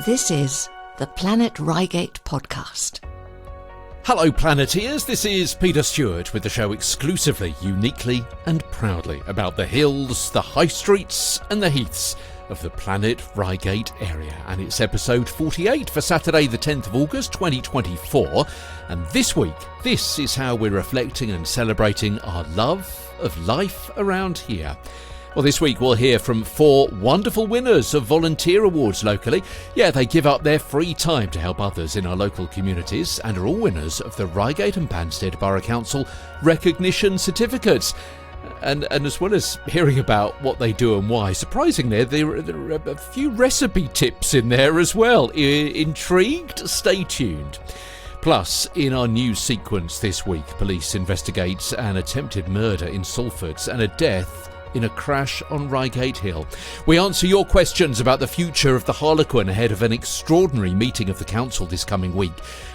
This is the Planet Reigate podcast. Hello Planeteers, this is Peter Stewart with the show exclusively, uniquely and proudly about the hills, the high streets and the heaths of the Planet Reigate area. And it's episode 48 for Saturday the 10th of August 2024. And this week, this is how we're reflecting and celebrating our love of life around here. Well, this week we'll hear from 4 wonderful winners of volunteer awards locally. Yeah, they give up their free time to help others in our local communities and are all winners of the Reigate and Banstead Borough Council recognition certificates. And as well as hearing about what they do and why, surprisingly, there are a few recipe tips in there as well. Intrigued? Stay tuned. Plus, in our news sequence this week, police investigate an attempted murder in Salford and a death in a crash on Reigate Hill. We answer your questions about the future of the Harlequin ahead of an extraordinary meeting of the council this coming week.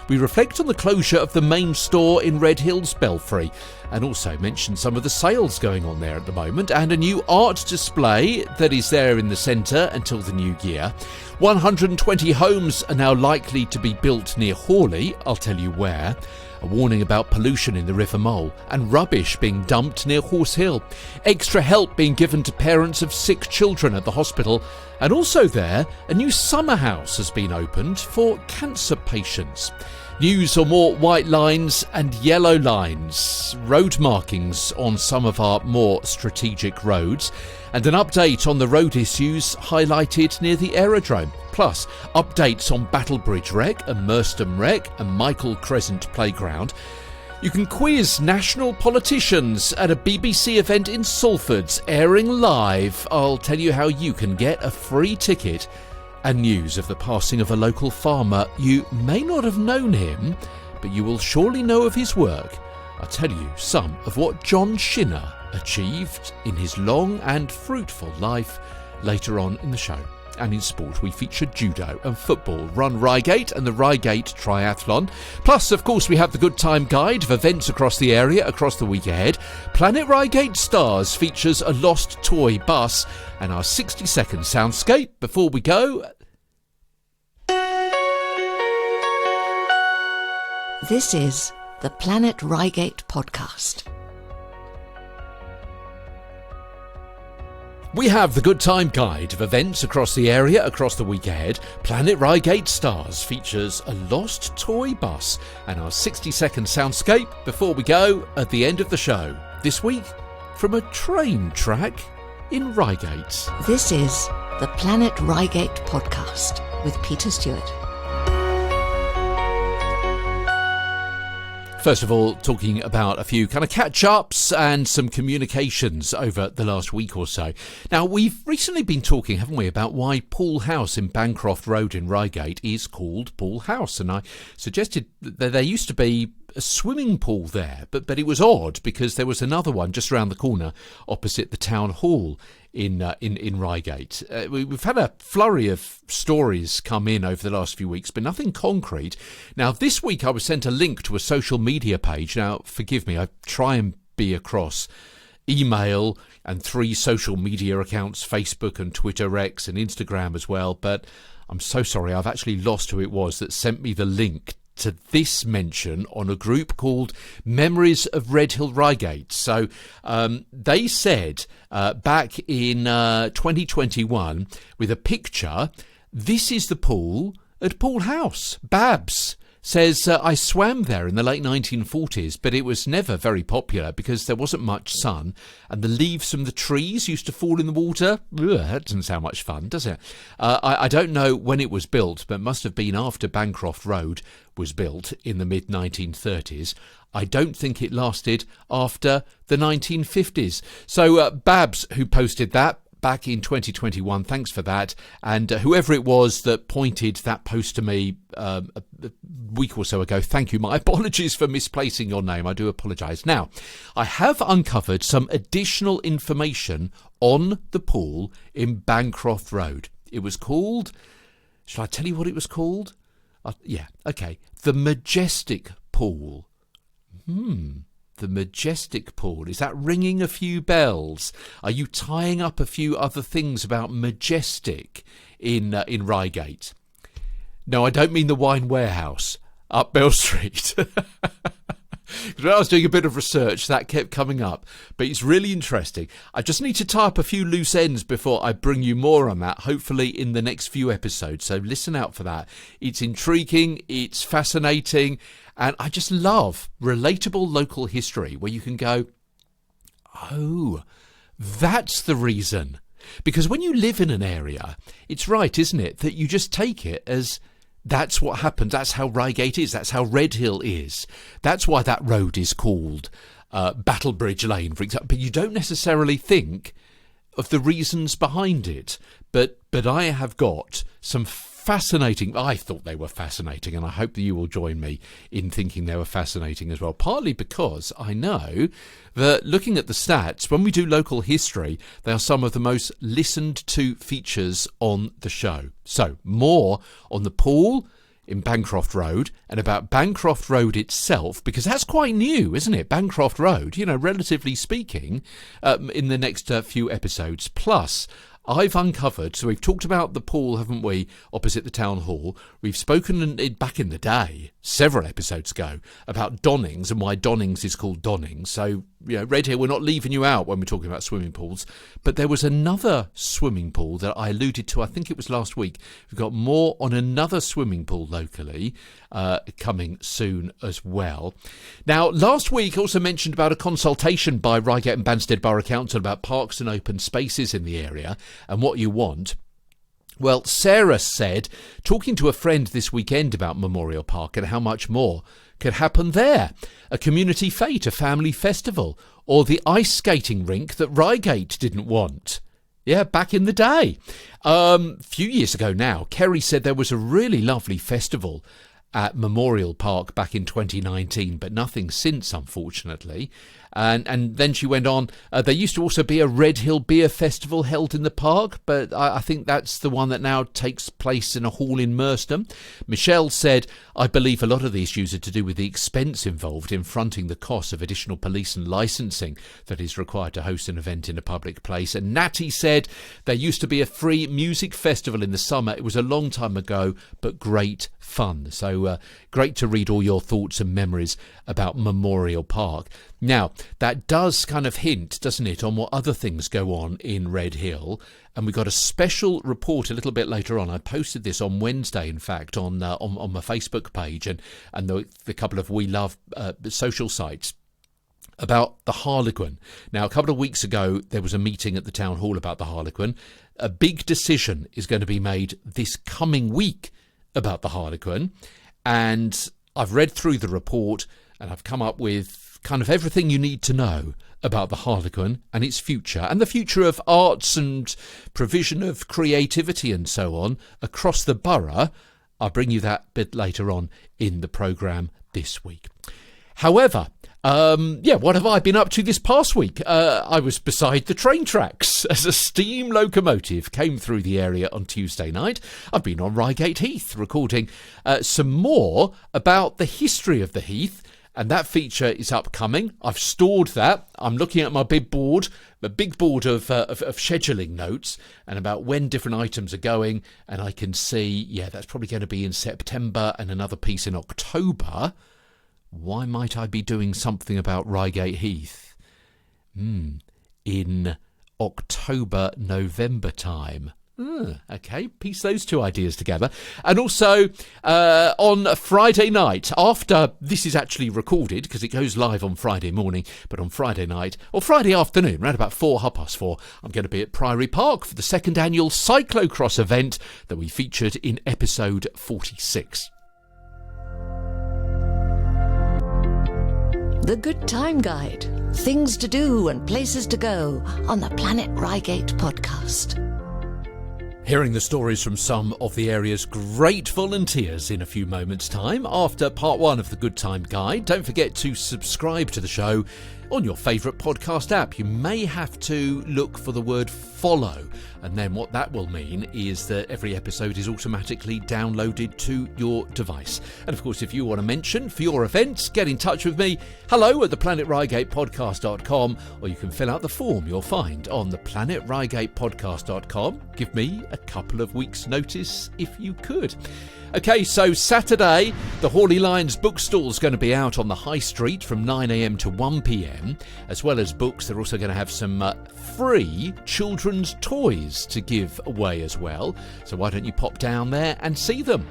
We reflect on the closure of the main store in Redhill's Belfry and also mention some of the sales going on there at the moment and a new art display that is there in the centre until the new year. 120 homes are now likely to be built near Hawley, I'll tell you where. A warning about pollution in the River Mole and rubbish being dumped near Horse Hill. Extra help being given to parents of sick children at the hospital. And also there, a new summer house has been opened for cancer patients. News on more white lines and yellow lines, road markings on some of our more strategic roads, and an update on the road issues highlighted near the aerodrome. Plus, updates on Battlebridge Wreck and Merstham Wreck and Michael Crescent Playground. You can quiz national politicians at a BBC event in Salford, airing live. I'll tell you how you can get a free ticket. And news of the passing of a local farmer. You may not have known him, but you will surely know of his work. I'll tell you some of what John Shinner achieved in his long and fruitful life later on in the show. And in sport, we feature judo and football, RunReigate and the Reigate Triathlon. Plus, of course, we have the Good Time Guide of events across the area across the week ahead. Planet Reigate Stars features a lost toy bus and our 60-second soundscape. Before we go, This is the Planet Reigate podcast. we have the Good Time Guide of events across the area across the week ahead. Planet Reigate Stars features a lost toy bus and our 60-second soundscape before we go at the end of the show. This week, from a train track in Reigate. This is the Planet Reigate podcast with Peter Stewart. First of all, talking about a few kind of catch-ups and some communications over the last week or so. Now, we've recently been talking, haven't we, about why Poole House in Bancroft Road in Reigate is called Poole House. And I suggested that there used to be a swimming pool there, but it was odd because there was another one just around the corner opposite the town hall in Reigate. We've had a flurry of stories come in over the last few weeks, but nothing concrete. Now, this week I was sent a link to a social media page. Now, forgive me, I try and be across email and 3 social media accounts, Facebook and Twitter X and Instagram as well, but I'm so sorry, I've actually lost who it was that sent me the link to this mention on a group called Memories of Redhill Reigate. So they said back in 2021 with a picture, this is the pool at Poole House. Babs says, I swam there in the late 1940s, but it was never very popular because there wasn't much sun and the leaves from the trees used to fall in the water. Ugh, that doesn't sound much fun, does it? I don't know when it was built, but it must have been after Bancroft Road was built in the mid-1930s. I don't think it lasted after the 1950s. So Babs, who posted that back in 2021, thanks for that. And whoever it was that pointed that post to me a week or so ago, thank you. My apologies for misplacing your name. I do apologise. Now, I have uncovered some additional information on the pool in Bancroft Road. It was called, shall I tell you what it was called? Yeah, okay. The Majestic Pool. The Majestic Pool. Is that ringing a few bells? Are you tying up a few other things about majestic in Reigate? No, I don't mean the wine warehouse up Bell Street. Because when I was doing a bit of research, that kept coming up. But it's really interesting. I just need to tie up a few loose ends before I bring you more on that, hopefully in the next few episodes. So listen out for that. It's intriguing, it's fascinating, and I just love relatable local history where you can go, oh, that's the reason. Because when you live in an area, it's right, isn't it, that you just take it as that's what happens. That's how Reigate is. That's how Redhill is. That's why that road is called Battlebridge Lane, for example. But you don't necessarily think of the reasons behind it. But I have got some fascinating, I thought they were fascinating, and I hope that you will join me in thinking they were fascinating as well. Partly because I know that looking at the stats, when we do local history, they are some of the most listened to features on the show. So more on the pool in Bancroft Road and about Bancroft Road itself, because that's quite new, isn't it? Bancroft Road, relatively speaking, in the next few episodes. Plus, I've uncovered, so we've talked about the pool, haven't we, opposite the town hall. We've spoken back in the day, several episodes ago, about Donnings and why Donnings is called Donnings. So, Redhill, we're not leaving you out when we're talking about swimming pools. But there was another swimming pool that I alluded to, I think it was last week. We've got more on another swimming pool locally coming soon as well. Now, last week I also mentioned about a consultation by Reigate and Banstead Borough Council about parks and open spaces in the area and what you want. Well, Sarah said, talking to a friend this weekend about Memorial Park and how much more could happen there. A community fete, a family festival, or the ice skating rink that Reigate didn't want. Yeah, back in the day. Few years ago now, Kerry said there was a really lovely festival at Memorial Park back in 2019, but nothing since, unfortunately. And then she went on, there used to also be a Redhill Beer Festival held in the park, but I think that's the one that now takes place in a hall in Merstham. Michelle said, I believe a lot of the issues are to do with the expense involved in fronting the cost of additional police and licensing that is required to host an event in a public place. And Natty said, there used to be a free music festival in the summer. It was a long time ago, but great fun. So great to read all your thoughts and memories about Memorial Park. Now, that does kind of hint, doesn't it, on what other things go on in Redhill. And we got a special report a little bit later on. I posted this on Wednesday, in fact, on my Facebook page and the couple of We Love social sites about the Harlequin. Now, a couple of weeks ago, there was a meeting at the town hall about the Harlequin. A big decision is going to be made this coming week about the Harlequin. And I've read through the report and I've come up with kind of everything you need to know about the Harlequin and its future and the future of arts and provision of creativity and so on across the borough. I'll bring you that bit later on in the programme this week. However, what have I been up to this past week? I was beside the train tracks as a steam locomotive came through the area on Tuesday night. I've been on Reigate Heath recording some more about the history of the Heath. And that feature is upcoming. I've stored that. I'm looking at my big board of scheduling notes and about when different items are going. And I can see, that's probably going to be in September and another piece in October. Why might I be doing something about Reigate Heath? In October, November time. Okay, piece those two ideas together. And also on Friday night, after this is actually recorded, because it goes live on Friday morning, but on Friday night, or Friday afternoon, around about 4:30, I'm going to be at Priory Park for the second annual cyclocross event that we featured in episode 46. The Good Time Guide. Things to do and places to go on the Planet Reigate podcast. Hearing the stories from some of the area's great volunteers in a few moments' time after part one of the Good Time Guide. Don't forget to subscribe to the show on your favourite podcast app. You may have to look for the word follow, and then what that will mean is that every episode is automatically downloaded to your device. And of course, if you want to mention for your events, get in touch with me, hello@theplanetreigatepodcast.com, or you can fill out the form you'll find on theplanetreigatepodcast.com. Give me a couple of weeks' notice if you could. Okay, so Saturday, the Hawley Lions bookstall is going to be out on the High Street from 9 a.m. to 1 p.m. As well as books, they're also going to have some free children's toys to give away as well. So why don't you pop down there and see them?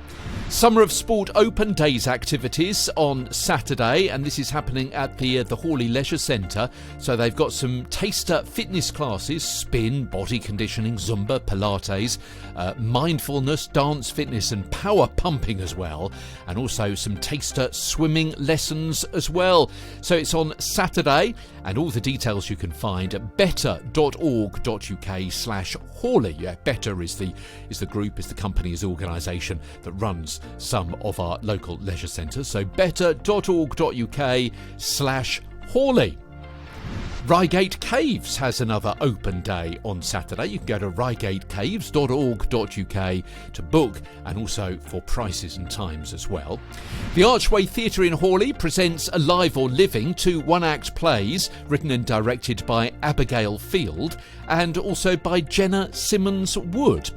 Summer of Sport Open Days activities on Saturday, and this is happening at the Hawley Leisure Centre. So they've got some taster fitness classes, spin, body conditioning, Zumba, Pilates, mindfulness, dance, fitness and power pumping as well, and also some taster swimming lessons as well. So it's on Saturday, and all the details you can find at better.org.uk/Hawley. Yeah, Better is the group, is the company, is the organisation that runs some of our local leisure centres. So better.org.uk/Hawley. Reigate Caves has another open day on Saturday. You can go to reigatecaves.org.uk to book, and also for prices and times as well. The Archway Theatre in Hawley presents Alive or Living, 2 one-act plays written and directed by Abigail Field and also by Jenna Simmons-Wood.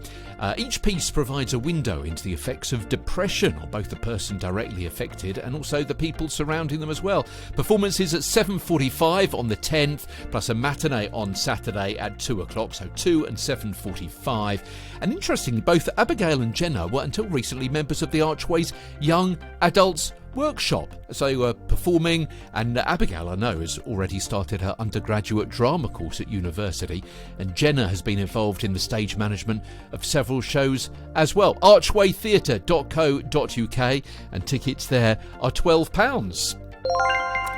Each piece provides a window into the effects of depression on both the person directly affected and also the people surrounding them as well. Performances at 7:45 on the 10th, plus a matinee on Saturday at 2 o'clock, so 2 and 7:45. And interestingly, both Abigail and Jenna were until recently members of the Archway's Young Adults Workshop. So they were performing, and Abigail, I know, has already started her undergraduate drama course at university, and Jenna has been involved in the stage management of several shows as well. archwaytheatre.co.uk, and tickets there are £12.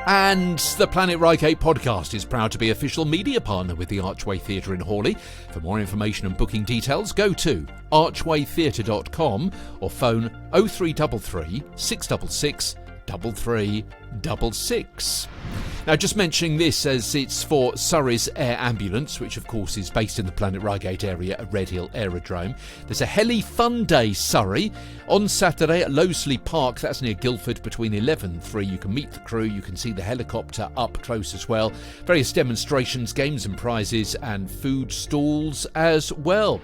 And the Planet Reigate podcast is proud to be official media partner with the Archway Theatre in Hawley. For more information and booking details, go to archwaytheatre.com or phone 0333 666 3366. Now, just mentioning this as it's for Surrey's Air Ambulance, which of course is based in the Planet Reigate area at Redhill Aerodrome. There's a Heli Fun Day Surrey on Saturday at Lowesley Park. That's near Guildford between 11 and 3. You can meet the crew, you can see the helicopter up close as well. Various demonstrations, games and prizes and food stalls as well.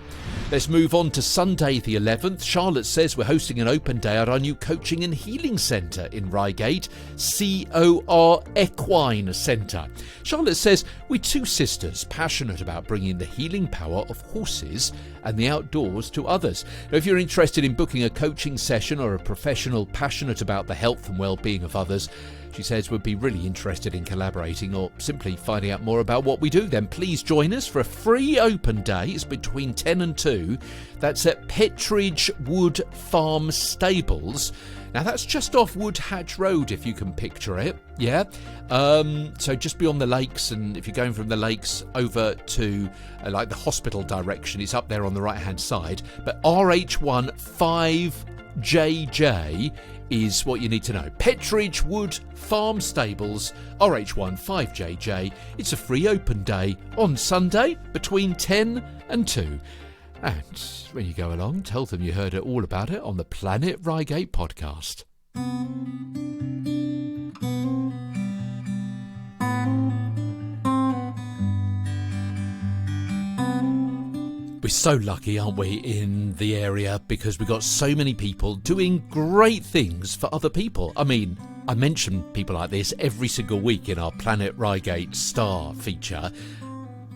Let's move on to Sunday the 11th. Charlotte says we're hosting an open day at our new coaching and healing centre in Reigate, COR Equine Centre. Charlotte says we're two sisters passionate about bringing the healing power of horses and the outdoors to others. Now, if you're interested in booking a coaching session or a professional passionate about the health and well-being of others, she says would be really interested in collaborating or simply finding out more about what we do, then please join us for a free open day. It's between 10 and 2. That's at Pettridge Wood Farm Stables. Now, that's just off Woodhatch Road, if you can picture it. Yeah. So just beyond the lakes, and if you're going from the lakes over to like the hospital direction, it's up there on the right-hand side. But RH1 5JJ is what you need to know. Pettridge Wood Farm Stables, RH1 5JJ. It's a free open day on Sunday between 10 and 2. And when you go along, tell them you heard all about it on the Planet Reigate podcast. We're so lucky, aren't we, in the area, because we've got so many people doing great things for other people. I mean, I mention people like this every single week in our Planet Reigate Star feature.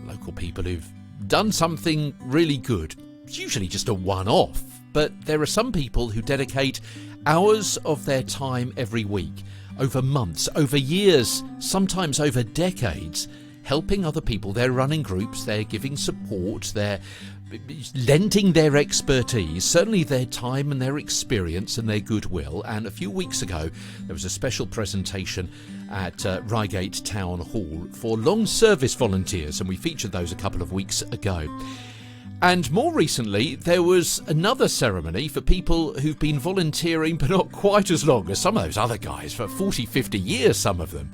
Local people who've done something really good. It's usually just a one-off, but there are some people who dedicate hours of their time every week, over months, over years, sometimes over decades, helping other people. They're running groups, they're giving support, they're lending their expertise, certainly their time and their experience and their goodwill. And a few weeks ago, there was a special presentation at Reigate Town Hall for long service volunteers, and we featured those a couple of weeks ago. And more recently, there was another ceremony for people who've been volunteering, but not quite as long as some of those other guys, for 40, 50 years, some of them.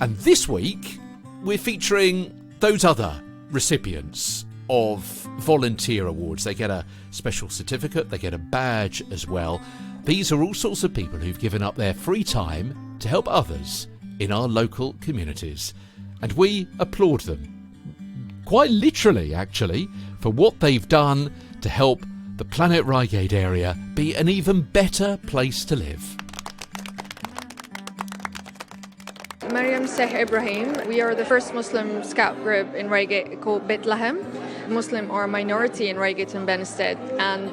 And this week, we're featuring those other recipients of volunteer awards. They get a special certificate, they get a badge as well. These are all sorts of people who've given up their free time to help others in our local communities. And we applaud them, quite literally actually, for what they've done to help the Planet Reigate area be an even better place to live. Mariam Sheikh Ibrahim. We are the first Muslim scout group in Reigate called Bethlehem. Muslim are a minority in Reigate and Banstead, and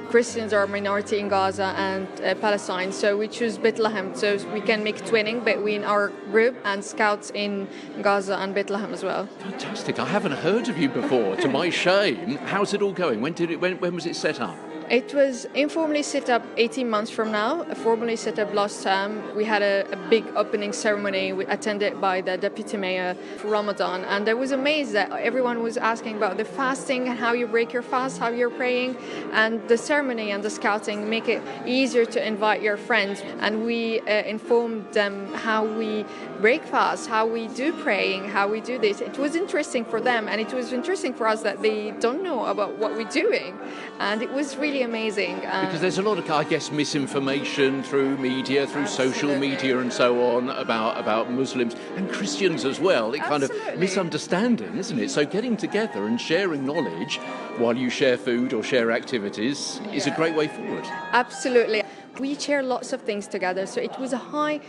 Christians are a minority in Gaza and Palestine. So we choose Bethlehem so we can make twinning between our group and scouts in Gaza and Bethlehem as well. Fantastic. I haven't heard of you before, to my shame. How's it all going? When was it set up? It was informally set up 18 months from now, formally set up last term. We had a big opening ceremony attended by the deputy mayor for Ramadan, and I was amazed that everyone was asking about the fasting and how you break your fast, how you're praying, and the ceremony and the scouting make it easier to invite your friends. And we informed them how we break fast, how we do praying, how we do this. It was interesting for them, and it was interesting for us that they don't know about what we're doing, and it was really amazing. Because there's a lot of, I guess, misinformation through media, through social media and so on about Muslims and Christians as well. It kind of misunderstanding, isn't it? So getting together and sharing knowledge while you share food or share activities is a great way forward. Absolutely. We share lots of things together, so it was a high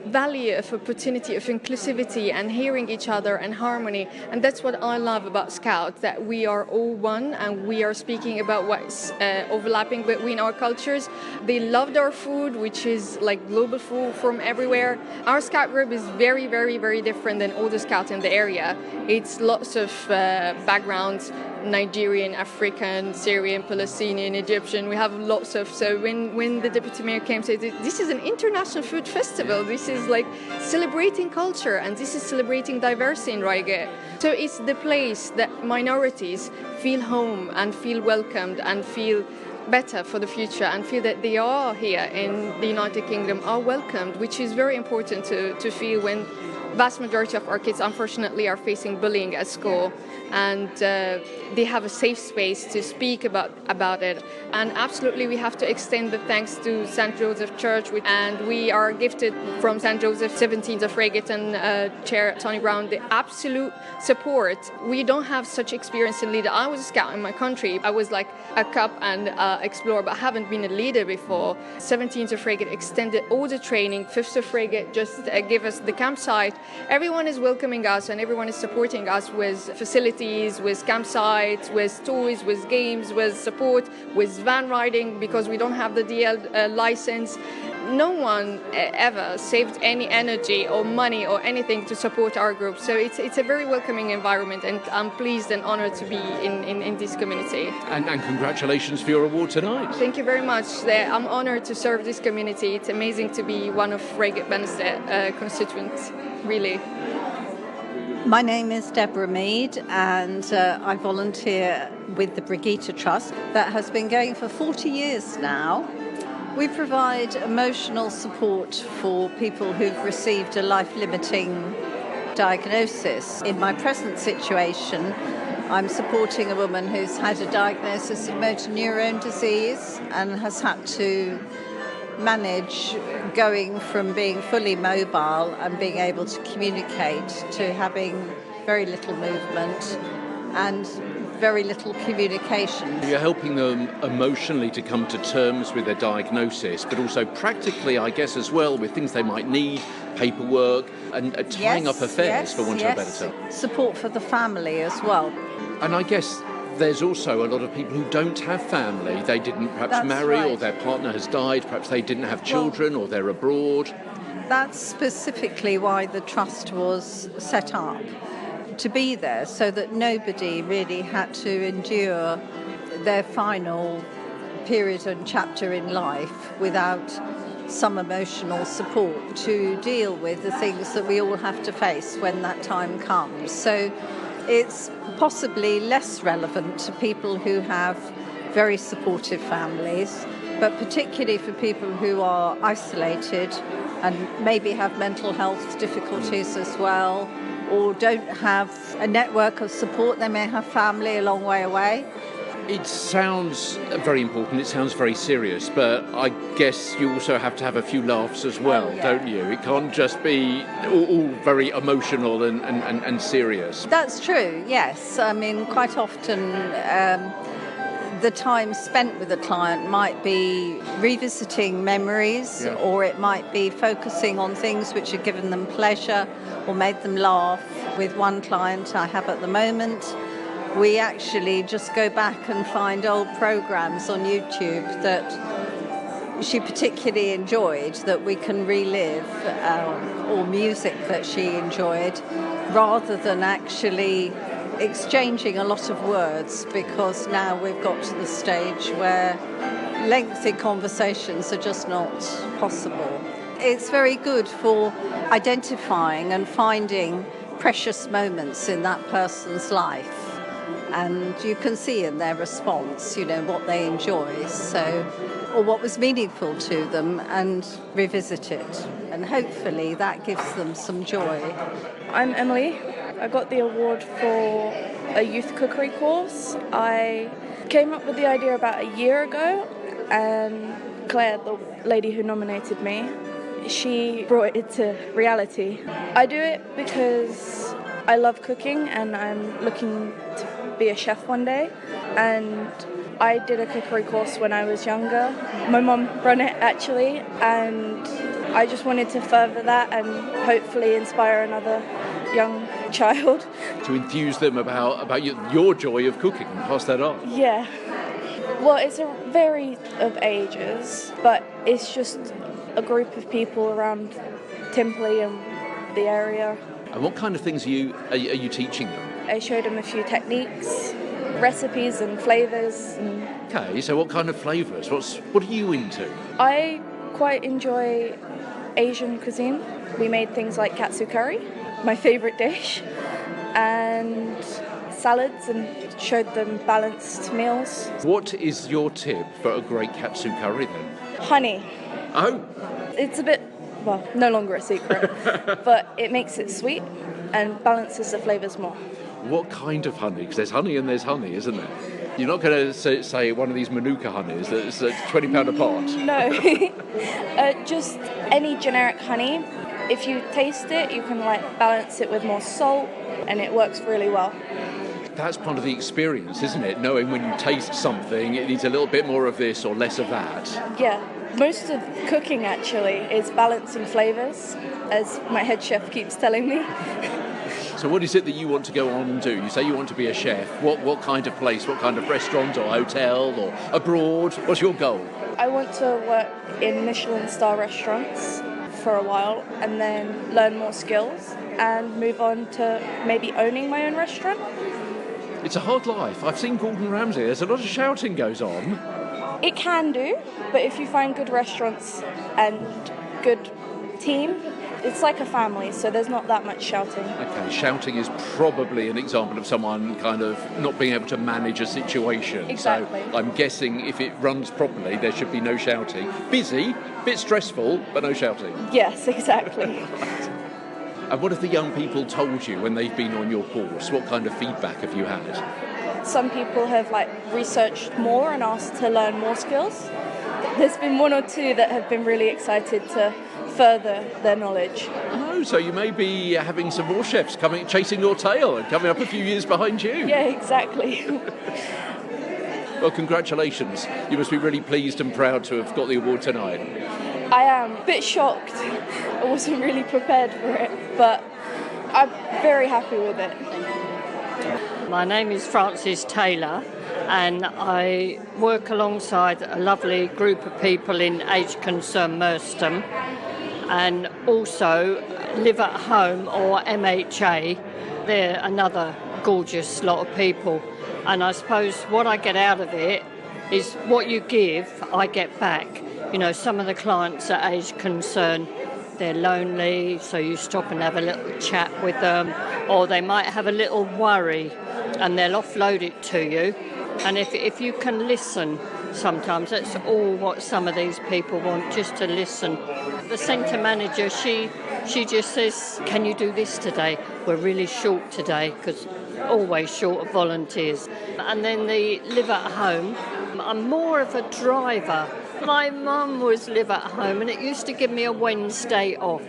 value of opportunity, of inclusivity and hearing each other and harmony. And that's what I love about Scouts, that we are all one and we are speaking about what's overlapping between our cultures. They loved our food, which is like global food from everywhere. Our Scout group is very, very, very different than all the Scouts in the area. It's lots of backgrounds, Nigerian, African, Syrian, Palestinian, Egyptian. We have lots of, so when the deputy mayor came, said this is an international food festival. This is like celebrating culture, and this is celebrating diversity in Reigate. So it's the place that minorities feel home and feel welcomed and feel better for the future and feel that they are here in the United Kingdom, are welcomed, which is very important to feel when vast majority of our kids unfortunately are facing bullying at school, and they have a safe space to speak about it. And absolutely we have to extend the thanks to St. Joseph Church, and we are gifted from St. Joseph 17th of Reigate and Chair Tony Brown the absolute support. We don't have such experience in leader. I was a scout in my country. I was like a cop and explorer, but I haven't been a leader before. 17th of Reigate extended all the training. 5th of Reigate just gave us the campsite. Everyone is welcoming us and everyone is supporting us with facilities, with campsites, with toys, with games, with support, with van riding, because we don't have the DL license. No one ever saved any energy or money or anything to support our group. So it's a very welcoming environment, and I'm pleased and honoured to be in this community. And congratulations for your award tonight. Thank you very much. I'm honoured to serve this community. It's amazing to be one of Reigate Banstead constituents, really. My name is Deborah Mead, and I volunteer with the Reigate Trust that has been going for 40 years now. We provide emotional support for people who've received a life-limiting diagnosis. In my present situation, I'm supporting a woman who's had a diagnosis of motor neurone disease and has had to manage going from being fully mobile and being able to communicate to having very little movement and very little communication. You're helping them emotionally to come to terms with their diagnosis, but also practically, I guess, as well, with things they might need, paperwork, and tying up affairs, for want of a better term. Support for the family as well. And I guess there's also a lot of people who don't have family. They didn't perhaps marry, or their partner has died, perhaps they didn't have children, or they're abroad. That's specifically why the trust was set up, to be there so that nobody really had to endure their final period and chapter in life without some emotional support to deal with the things that we all have to face when that time comes. So it's possibly less relevant to people who have very supportive families, but particularly for people who are isolated and maybe have mental health difficulties as well, or don't have a network of support. They may have family a long way away. It sounds very important, it sounds very serious, but I guess you also have to have a few laughs as well, don't you? It can't just be all very emotional and serious. That's true, yes. I mean, quite often the time spent with the client might be revisiting memories, or it might be focusing on things which have given them pleasure or made them laugh. With one client I have at the moment, we actually just go back and find old programs on YouTube that she particularly enjoyed that we can relive, or music that she enjoyed, rather than actually exchanging a lot of words, because now we've got to the stage where lengthy conversations are just not possible. It's very good for identifying and finding precious moments in that person's life. And you can see in their response, what they enjoy, or what was meaningful to them, and revisit it. And hopefully that gives them some joy. I'm Emily. I got the award for a youth cookery course. I came up with the idea about a year ago, and Claire, the lady who nominated me, she brought it to reality. I do it because I love cooking and I'm looking to be a chef one day, and I did a cookery course when I was younger. My mum ran it actually, and I just wanted to further that and hopefully inspire another young child. To enthuse them about your joy of cooking and pass that on. Yeah. Well, it's a vary of ages, but it's just a group of people around Timperley and the area. And what kind of things are you teaching them? I showed them a few techniques, recipes and flavours. Okay, so what kind of flavours? What are you into? I quite enjoy Asian cuisine. We made things like katsu curry, my favourite dish, and salads, and showed them balanced meals. What is your tip for a great katsu curry then? Honey. Oh. It's a bit, no longer a secret, but it makes it sweet and balances the flavours more. What kind of honey? Because there's honey and there's honey, isn't there? You're not going to say one of these Manuka honeys that's £20 a pot? No. Just any generic honey. If you taste it, you can balance it with more salt, and it works really well. That's part of the experience, isn't it? Knowing when you taste something, it needs a little bit more of this or less of that. Yeah. Most of cooking, actually, is balancing flavours, as my head chef keeps telling me. So what is it that you want to go on and do? You say you want to be a chef. What kind of place, what kind of restaurant or hotel or abroad? What's your goal? I want to work in Michelin star restaurants for a while and then learn more skills and move on to maybe owning my own restaurant. It's a hard life. I've seen Gordon Ramsay. There's a lot of shouting goes on. It can do, but if you find good restaurants and good team, it's like a family, so there's not that much shouting. Okay, shouting is probably an example of someone kind of not being able to manage a situation. Exactly. So I'm guessing if it runs properly, there should be no shouting. Busy, bit stressful, but no shouting. Yes, exactly. And what have the young people told you when they've been on your course? What kind of feedback have you had? Some people have researched more and asked to learn more skills. There's been one or two that have been really excited to further their knowledge. Oh, so you may be having some more chefs chasing your tail and coming up a few years behind you. Yeah, exactly. Well, congratulations. You must be really pleased and proud to have got the award tonight. I am a bit shocked. I wasn't really prepared for it, but I'm very happy with it. My name is Frances Taylor, and I work alongside a lovely group of people in Aged Concern Merstham, and also Live at Home, or MHA. They're another gorgeous lot of people, and I suppose what I get out of it is what you give, I get back. You know, some of the clients at Aged Concern, they're lonely, so you stop and have a little chat with them, or they might have a little worry and they'll offload it to you. And if you can listen, sometimes that's all what some of these people want, just to listen. The centre manager, she just says, can you do this today? We're really short today, because always short of volunteers. And then the Live at Home, I'm more of a driver My mum was live at home, and it used to give me a Wednesday off.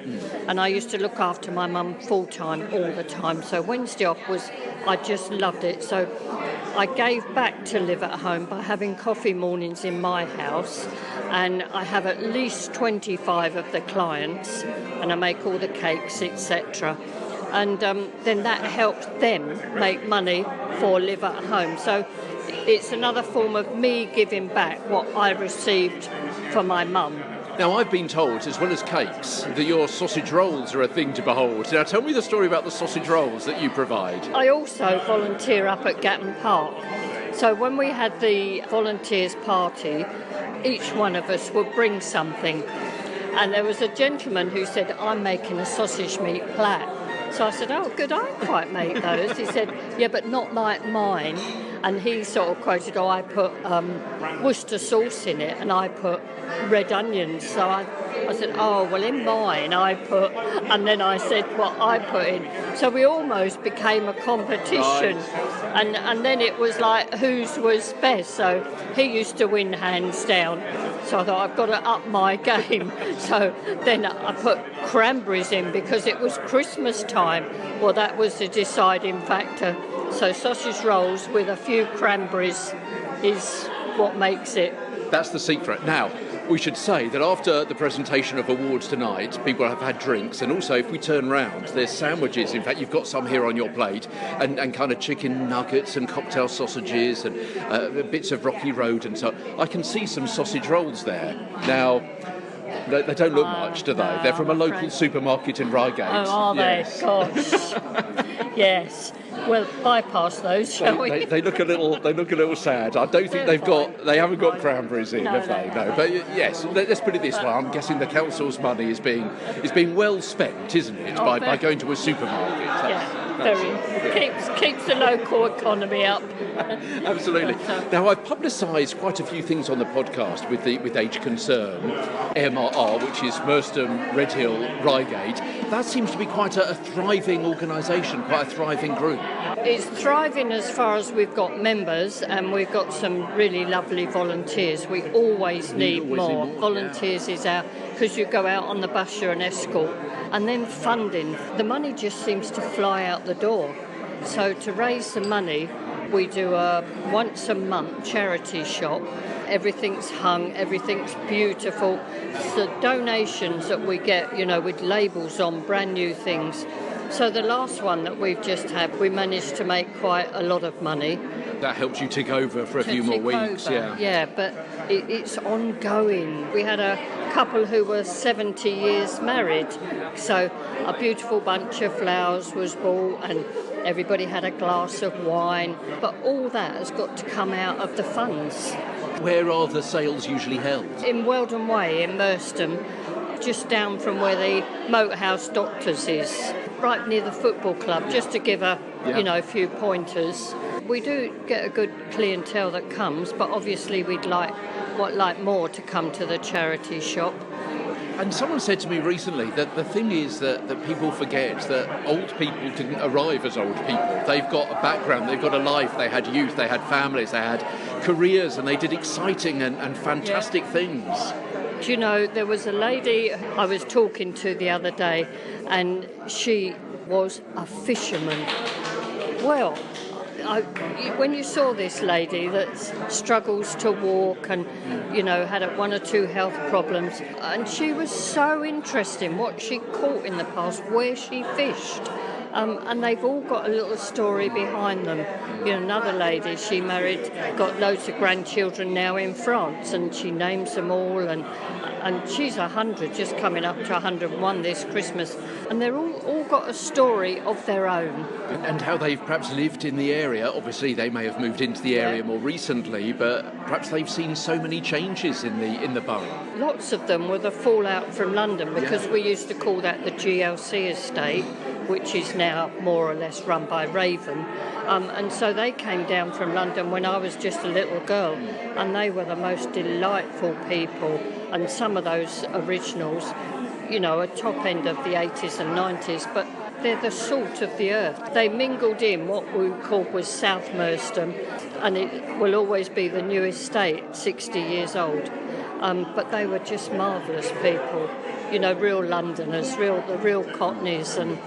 And I used to look after my mum full time all the time. So Wednesday off I just loved it. So I gave back to live at home by having coffee mornings in my house. And I have at least 25 of the clients, and I make all the cakes, etc. And then that helps them make money for live at home. So it's another form of me giving back what I received for my mum. Now, I've been told, as well as cakes, that your sausage rolls are a thing to behold. Now, tell me the story about the sausage rolls that you provide. I also volunteer up at Gatton Park. So when we had the volunteers party, each one of us would bring something. And there was a gentleman who said, I'm making a sausage meat plat. So I said, oh, good, I quite make those. He said, yeah, but not like mine. And he sort of quoted, oh, I put Worcester sauce in it, and I put red onions. So I said, oh, well, in mine I put, and then I said what I put in. So we almost became a competition. Right. And then it was like whose was best. So he used to win hands down. So I thought, I've got to up my game. So then I put cranberries in because it was Christmas time. Well, that was the deciding factor. So sausage rolls with a few cranberries is what makes it. That's the secret. Now, we should say that after the presentation of awards tonight, people have had drinks, and also if we turn round, there's sandwiches. In fact, you've got some here on your plate, and kind of chicken nuggets and cocktail sausages and bits of Rocky Road and so. I can see some sausage rolls there. Now, they don't look much, do they? No, they're from a local supermarket in Reigate. Oh, are yes. they? Gosh. Yes. Well, bypass those, shall we? They look a little sad. I don't think they haven't got cranberries in, have they? No. But yes, let's put it this way. I'm guessing the council's money is being well spent, isn't it? By going to a supermarket. Keeps the local economy up. Absolutely. Now, I've publicised quite a few things on the podcast with Age Concern, MRR, which is Merstham, Redhill, Reigate. That seems to be quite a thriving organisation, quite a thriving group. It's thriving as far as we've got members, and we've got some really lovely volunteers. We always need more. Volunteers is our, because you go out on the bus, you're an escort. And then funding. The money just seems to fly out the door. So to raise the money, we do a once a month charity shop. Everything's hung, everything's beautiful. The donations that we get, with labels on, brand new things. So the last one that we've just had, we managed to make quite a lot of money. That helps you tick over for a few more weeks, yeah. Yeah, but it's ongoing. We had a couple who were 70 years married, so a beautiful bunch of flowers was bought and everybody had a glass of wine, but all that has got to come out of the funds. Where are the sales usually held? In Weldon Way in Merstham, just down from where the Motorhouse Doctors is, right near the football club, just to give a few pointers. We do get a good clientele that comes, but obviously we'd like more to come to the charity shop. And someone said to me recently that the thing is that people forget that old people didn't arrive as old people. They've got a background, they've got a life, they had youth, they had families, they had careers, and they did exciting and fantastic things. Do you know, there was a lady I was talking to the other day, and she was a fisherman. Well, when you saw this lady that struggles to walk and, had one or two health problems, and she was so interesting what she caught in the past, where she fished. And they've all got a little story behind them. Another lady, she married, got loads of grandchildren now in France, and she names them all, and she's 100, just coming up to 101 this Christmas. And they're all got a story of their own. And how they've perhaps lived in the area. Obviously, they may have moved into the area more recently, but perhaps they've seen so many changes in the borough. Lots of them were the fallout from London, because we used to call that the GLC estate, which is now more or less run by Raven. And so they came down from London when I was just a little girl, and they were the most delightful people. And some of those originals, a top end of the 80s and 90s, but they're the salt of the earth. They mingled in what we called was South Merstham, and it will always be the new estate, 60 years old. but they were just marvellous people. You know, real Londoners, the real Cockneys, and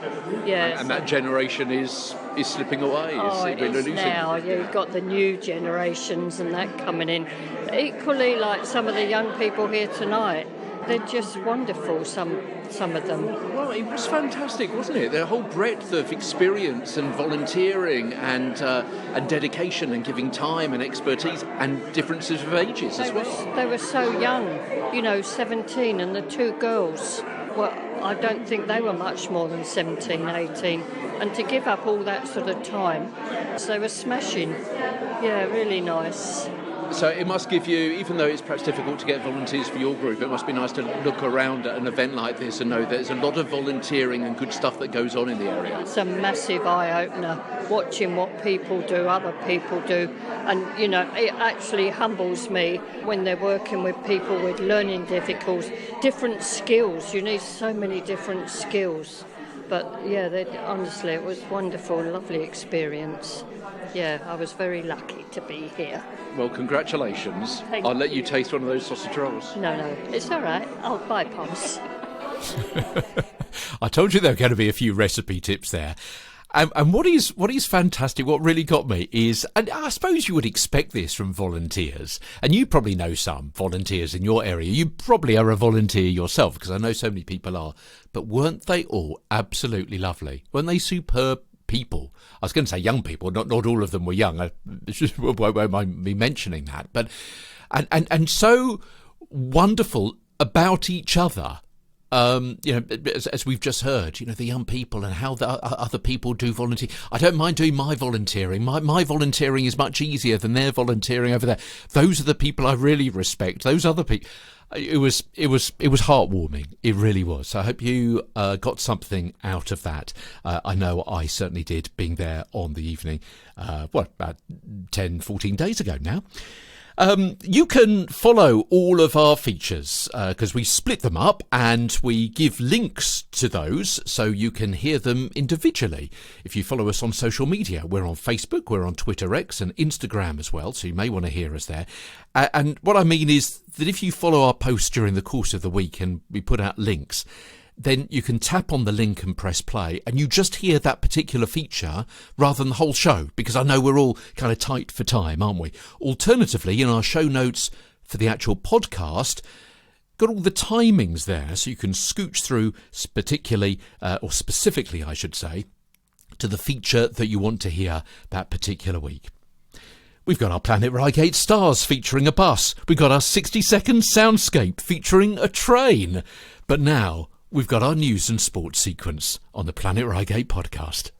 yeah. And that generation is slipping away. It is now. Yeah, you've got the new generations and that coming in. Equally, like some of the young people here tonight, they're just wonderful. Some of them. Well, it was fantastic, wasn't it? Their whole breadth of experience and volunteering and dedication and giving time and expertise and differences of ages as well. They were so young, 17, and the two girls, well, I don't think they were much more than 17, 18. And to give up all that sort of time, so they were smashing. Yeah, really nice. So it must give you, even though it's perhaps difficult to get volunteers for your group, it must be nice to look around at an event like this and know there's a lot of volunteering and good stuff that goes on in the area. It's a massive eye-opener, watching what people do, other people do. And, it actually humbles me when they're working with people with learning difficulties, different skills. You need so many different skills. But, yeah, honestly, it was wonderful, lovely experience. Yeah, I was very lucky to be here. Well, congratulations. I'll let you taste one of those sausage rolls. No, it's all right. I'll bypass. I told you there were going to be a few recipe tips there. And what is fantastic, what really got me is, and I suppose you would expect this from volunteers, and you probably know some volunteers in your area. You probably are a volunteer yourself, because I know so many people are. But weren't they all absolutely lovely? Weren't they superb people? I was going to say young people, not all of them were young. I won't mind me mentioning that. But and so wonderful about each other. As we've just heard, the young people and how the other people do volunteer. I don't mind doing my volunteering. My volunteering is much easier than their volunteering over there. Those are the people I really respect. Those other people. It was heartwarming. It really was. So I hope you got something out of that. I know I certainly did, being there on the evening, about 10, 14 days ago now. You can follow all of our features because we split them up and we give links to those so you can hear them individually. If you follow us on social media, we're on Facebook, we're on Twitter X and Instagram as well, so you may want to hear us there. And what I mean is that if you follow our posts during the course of the week and we put out links, then you can tap on the link and press play and you just hear that particular feature rather than the whole show, because I know we're all kind of tight for time, aren't we? Alternatively, in our show notes for the actual podcast, got all the timings there so you can scooch through specifically, I should say, to the feature that you want to hear that particular week. We've got our Planet Reigate Stars featuring a bus. We've got our 60-second Soundscape featuring a train. But now we've got our news and sports sequence on the Planet Reigate podcast.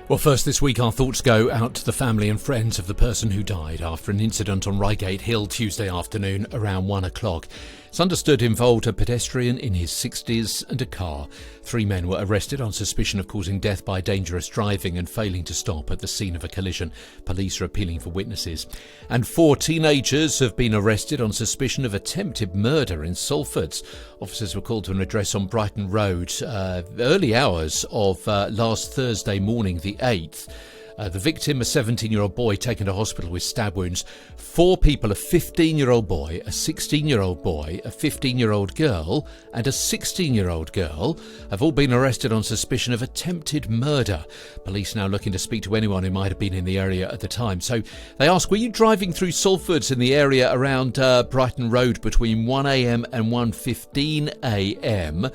Well, first this week our thoughts go out to the family and friends of the person who died after an incident on Reigate Hill Tuesday afternoon around 1 o'clock. It's understood involved a pedestrian in his 60s and a car. 3 men were arrested on suspicion of causing death by dangerous driving and failing to stop at the scene of a collision. Police are appealing for witnesses. And 4 teenagers have been arrested on suspicion of attempted murder in Salford. Officers were called to an address on Brighton Road early hours of last Thursday morning, the 8th. The victim, a 17-year-old boy taken to hospital with stab wounds. 4 people, a 15-year-old boy, a 16-year-old boy, a 15-year-old girl and a 16-year-old girl have all been arrested on suspicion of attempted murder. Police now looking to speak to anyone who might have been in the area at the time. So they ask, were you driving through Salfords in the area around Brighton Road between 1am and 1:15am?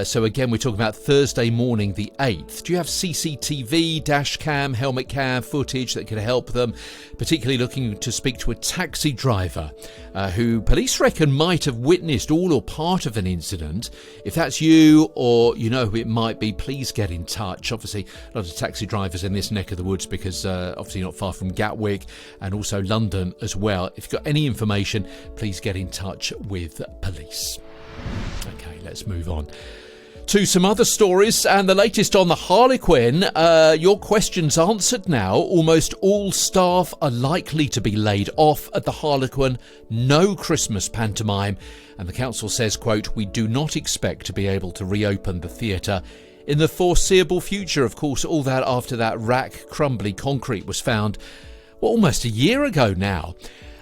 So again, we're talking about Thursday morning the 8th. Do you have CCTV, dash cam, helmet cam footage that could help them? Particularly looking to speak to a taxi driver who police reckon might have witnessed all or part of an incident. If that's you or you know who it might be, please get in touch. Obviously, a lot of taxi drivers in this neck of the woods because obviously not far from Gatwick and also London as well. If you've got any information, please get in touch with police. Okay, let's move on to some other stories and the latest on the Harlequin. Your questions answered now. Almost all staff are likely to be laid off at the Harlequin. No Christmas pantomime. And the council says, quote, we do not expect to be able to reopen the theatre in the foreseeable future. Of course, all that after that crumbly concrete was found almost a year ago now.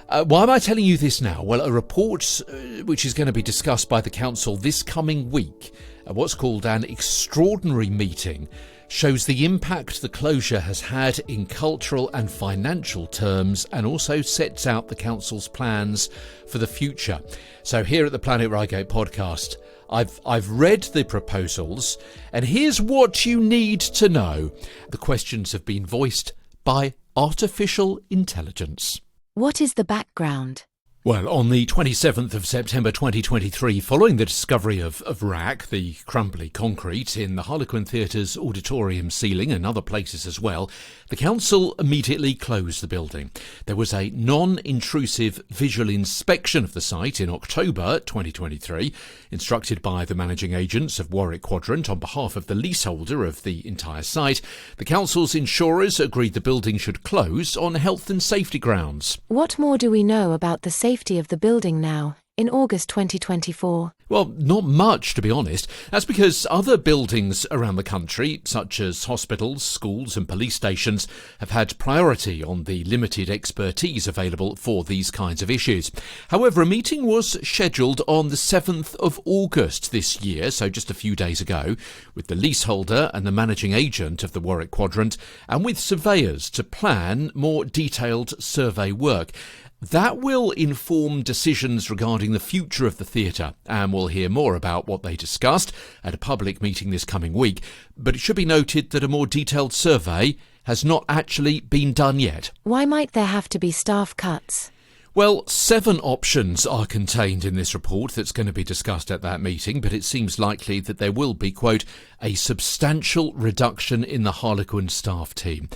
Why am I telling you this now? Well, a report which is going to be discussed by the council this coming week, what's called an extraordinary meeting, shows the impact the closure has had in cultural and financial terms, and also sets out the council's plans for the future. So here at the Planet Reigate podcast, I've read the proposals, and here's what you need to know. The questions have been voiced by artificial intelligence. What is the background? Well, on the 27th of September 2023, following the discovery of wrack, the crumbly concrete, in the Harlequin Theatre's auditorium ceiling and other places as well, the council immediately closed the building. There was a non-intrusive visual inspection of the site in October 2023, instructed by the managing agents of Warwick Quadrant on behalf of the leaseholder of the entire site. The council's insurers agreed the building should close on health and safety grounds. What more do we know about the safety of the building now, in August 2024? Well, not much, to be honest. That's because other buildings around the country, such as hospitals, schools and police stations, have had priority on the limited expertise available for these kinds of issues. However, a meeting was scheduled on the 7th of August this year, so just a few days ago, with the leaseholder and the managing agent of the Warwick Quadrant, and with surveyors to plan more detailed survey work. That will inform decisions regarding the future of the theatre, and we'll hear more about what they discussed at a public meeting this coming week. But it should be noted that a more detailed survey has not actually been done yet. Why might there have to be staff cuts? Well, 7 options are contained in this report that's going to be discussed at that meeting, but it seems likely that there will be, quote, a substantial reduction in the Harlequin staff team.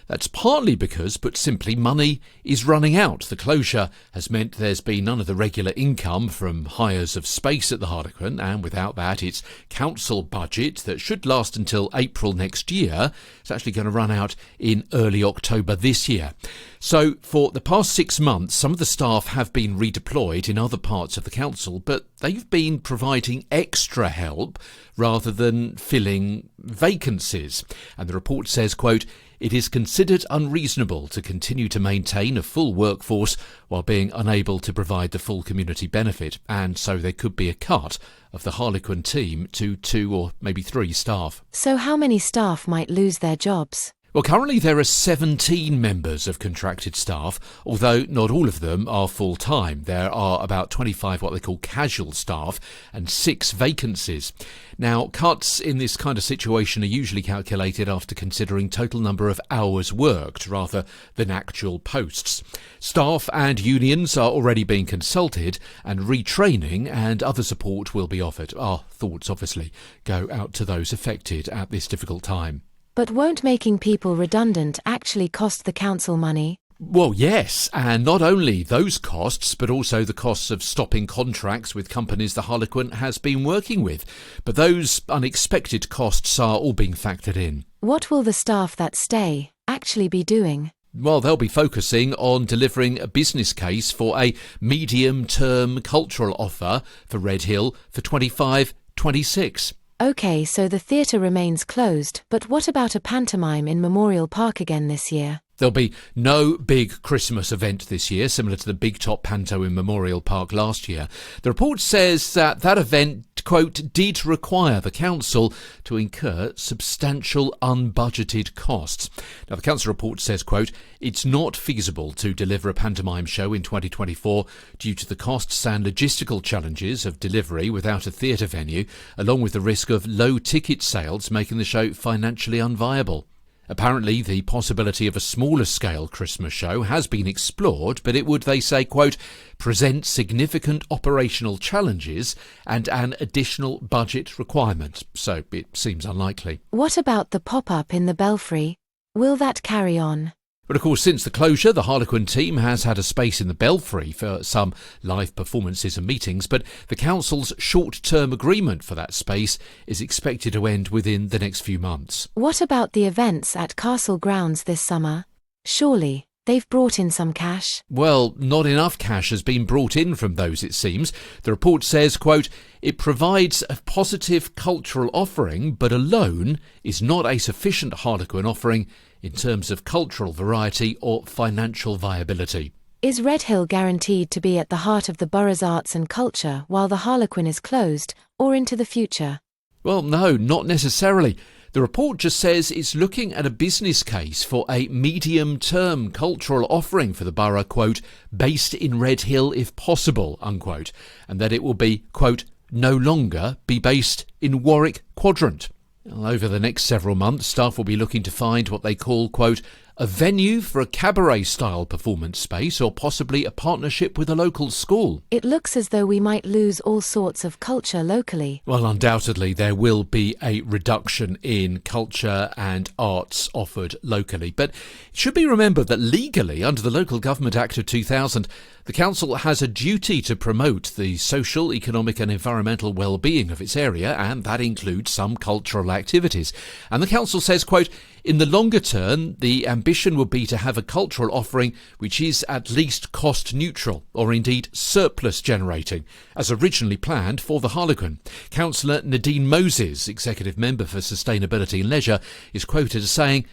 That's partly because, put simply, money is running out. The closure has meant there's been none of the regular income from hires of space at the Harlequin, and without that, its council budget that should last until April next year is actually going to run out in early October this year. So for the past 6 months, some of the staff have been redeployed in other parts of the council, but they've been providing extra help rather than filling vacancies. And the report says, quote, it is considered unreasonable to continue to maintain a full workforce while being unable to provide the full community benefit, and so there could be a cut of the Harlequin team to 2 or maybe 3 staff. So how many staff might lose their jobs? Well, currently there are 17 members of contracted staff, although not all of them are full-time. There are about 25 what they call casual staff and 6 vacancies. Now, cuts in this kind of situation are usually calculated after considering total number of hours worked rather than actual posts. Staff and unions are already being consulted, and retraining and other support will be offered. Our thoughts, obviously, go out to those affected at this difficult time. But won't making people redundant actually cost the council money? Well, yes, and not only those costs, but also the costs of stopping contracts with companies the Harlequin has been working with. But those unexpected costs are all being factored in. What will the staff that stay actually be doing? Well, they'll be focusing on delivering a business case for a medium-term cultural offer for Redhill for 25-26. OK, so the theatre remains closed, but what about a pantomime in Memorial Park again this year? There'll be no big Christmas event this year, similar to the Big Top Panto in Memorial Park last year. The report says that event, quote, did require the council to incur substantial unbudgeted costs. Now, the council report says, quote, it's not feasible to deliver a pantomime show in 2024 due to the costs and logistical challenges of delivery without a theatre venue, along with the risk of low ticket sales making the show financially unviable. Apparently, the possibility of a smaller scale Christmas show has been explored, but it would, they say, quote, present significant operational challenges and an additional budget requirement. So it seems unlikely. What about the pop-up in the Belfry? Will that carry on? But of course, since the closure, the Harlequin team has had a space in the Belfry for some live performances and meetings, but the council's short-term agreement for that space is expected to end within the next few months. What about the events at Castle Grounds this summer? Surely they've brought in some cash? Well, not enough cash has been brought in from those, it seems. The report says, quote, it provides a positive cultural offering, but alone is not a sufficient Harlequin offering in terms of cultural variety or financial viability. Is Redhill guaranteed to be at the heart of the borough's arts and culture while the Harlequin is closed, or into the future? Well, no, not necessarily. The report just says it's looking at a business case for a medium-term cultural offering for the borough, quote, based in Redhill if possible, unquote, and that it will be, quote, no longer be based in Warwick Quadrant. Well, over the next several months, staff will be looking to find what they call, quote, a venue for a cabaret-style performance space or possibly a partnership with a local school. It looks as though we might lose all sorts of culture locally. Well, undoubtedly there will be a reduction in culture and arts offered locally. But it should be remembered that legally, under the Local Government Act of 2000, the council has a duty to promote the social, economic and environmental well-being of its area, and that includes some cultural activities. And the council says, quote, in the longer term, the ambition would be to have a cultural offering which is at least cost neutral, or indeed surplus generating, as originally planned for the Harlequin. Councillor Nadine Moses, Executive Member for Sustainability and Leisure, is quoted as saying,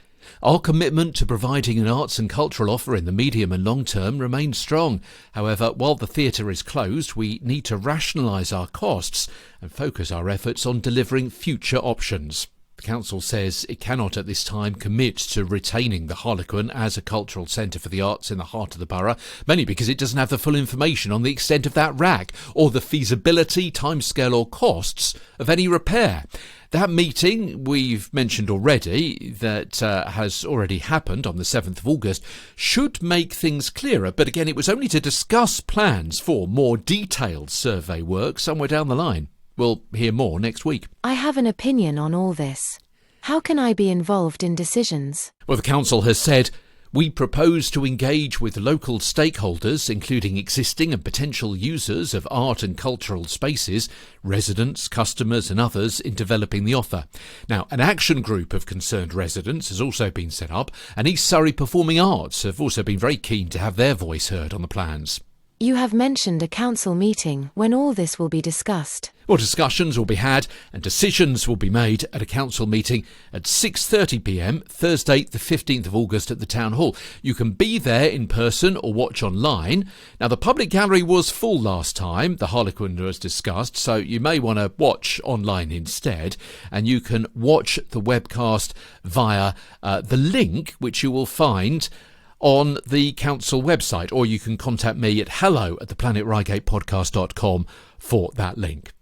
our commitment to providing an arts and cultural offer in the medium and long term remains strong. However, while the theatre is closed, we need to rationalise our costs and focus our efforts on delivering future options. The council says it cannot at this time commit to retaining the Harlequin as a cultural centre for the arts in the heart of the borough, mainly because it doesn't have the full information on the extent of that rack or the feasibility, timescale or costs of any repair. That meeting we've mentioned already that has already happened on the 7th of August should make things clearer, but again it was only to discuss plans for more detailed survey work somewhere down the line. We'll hear more next week. I have an opinion on all this. How can I be involved in decisions? Well, the council has said, we propose to engage with local stakeholders, including existing and potential users of art and cultural spaces, residents, customers and others, in developing the offer. Now, an action group of concerned residents has also been set up, and East Surrey Performing Arts have also been very keen to have their voice heard on the plans. You have mentioned a council meeting when all this will be discussed. Well, discussions will be had and decisions will be made at a council meeting at 6:30 p.m, Thursday the 15th of August at the Town Hall. You can be there in person or watch online. Now, the public gallery was full last time, the Harlequin was discussed, so you may want to watch online instead, and you can watch the webcast via the link which you will find on the council website, or you can contact me at hello@theplanetreigate.podcast.com for that link.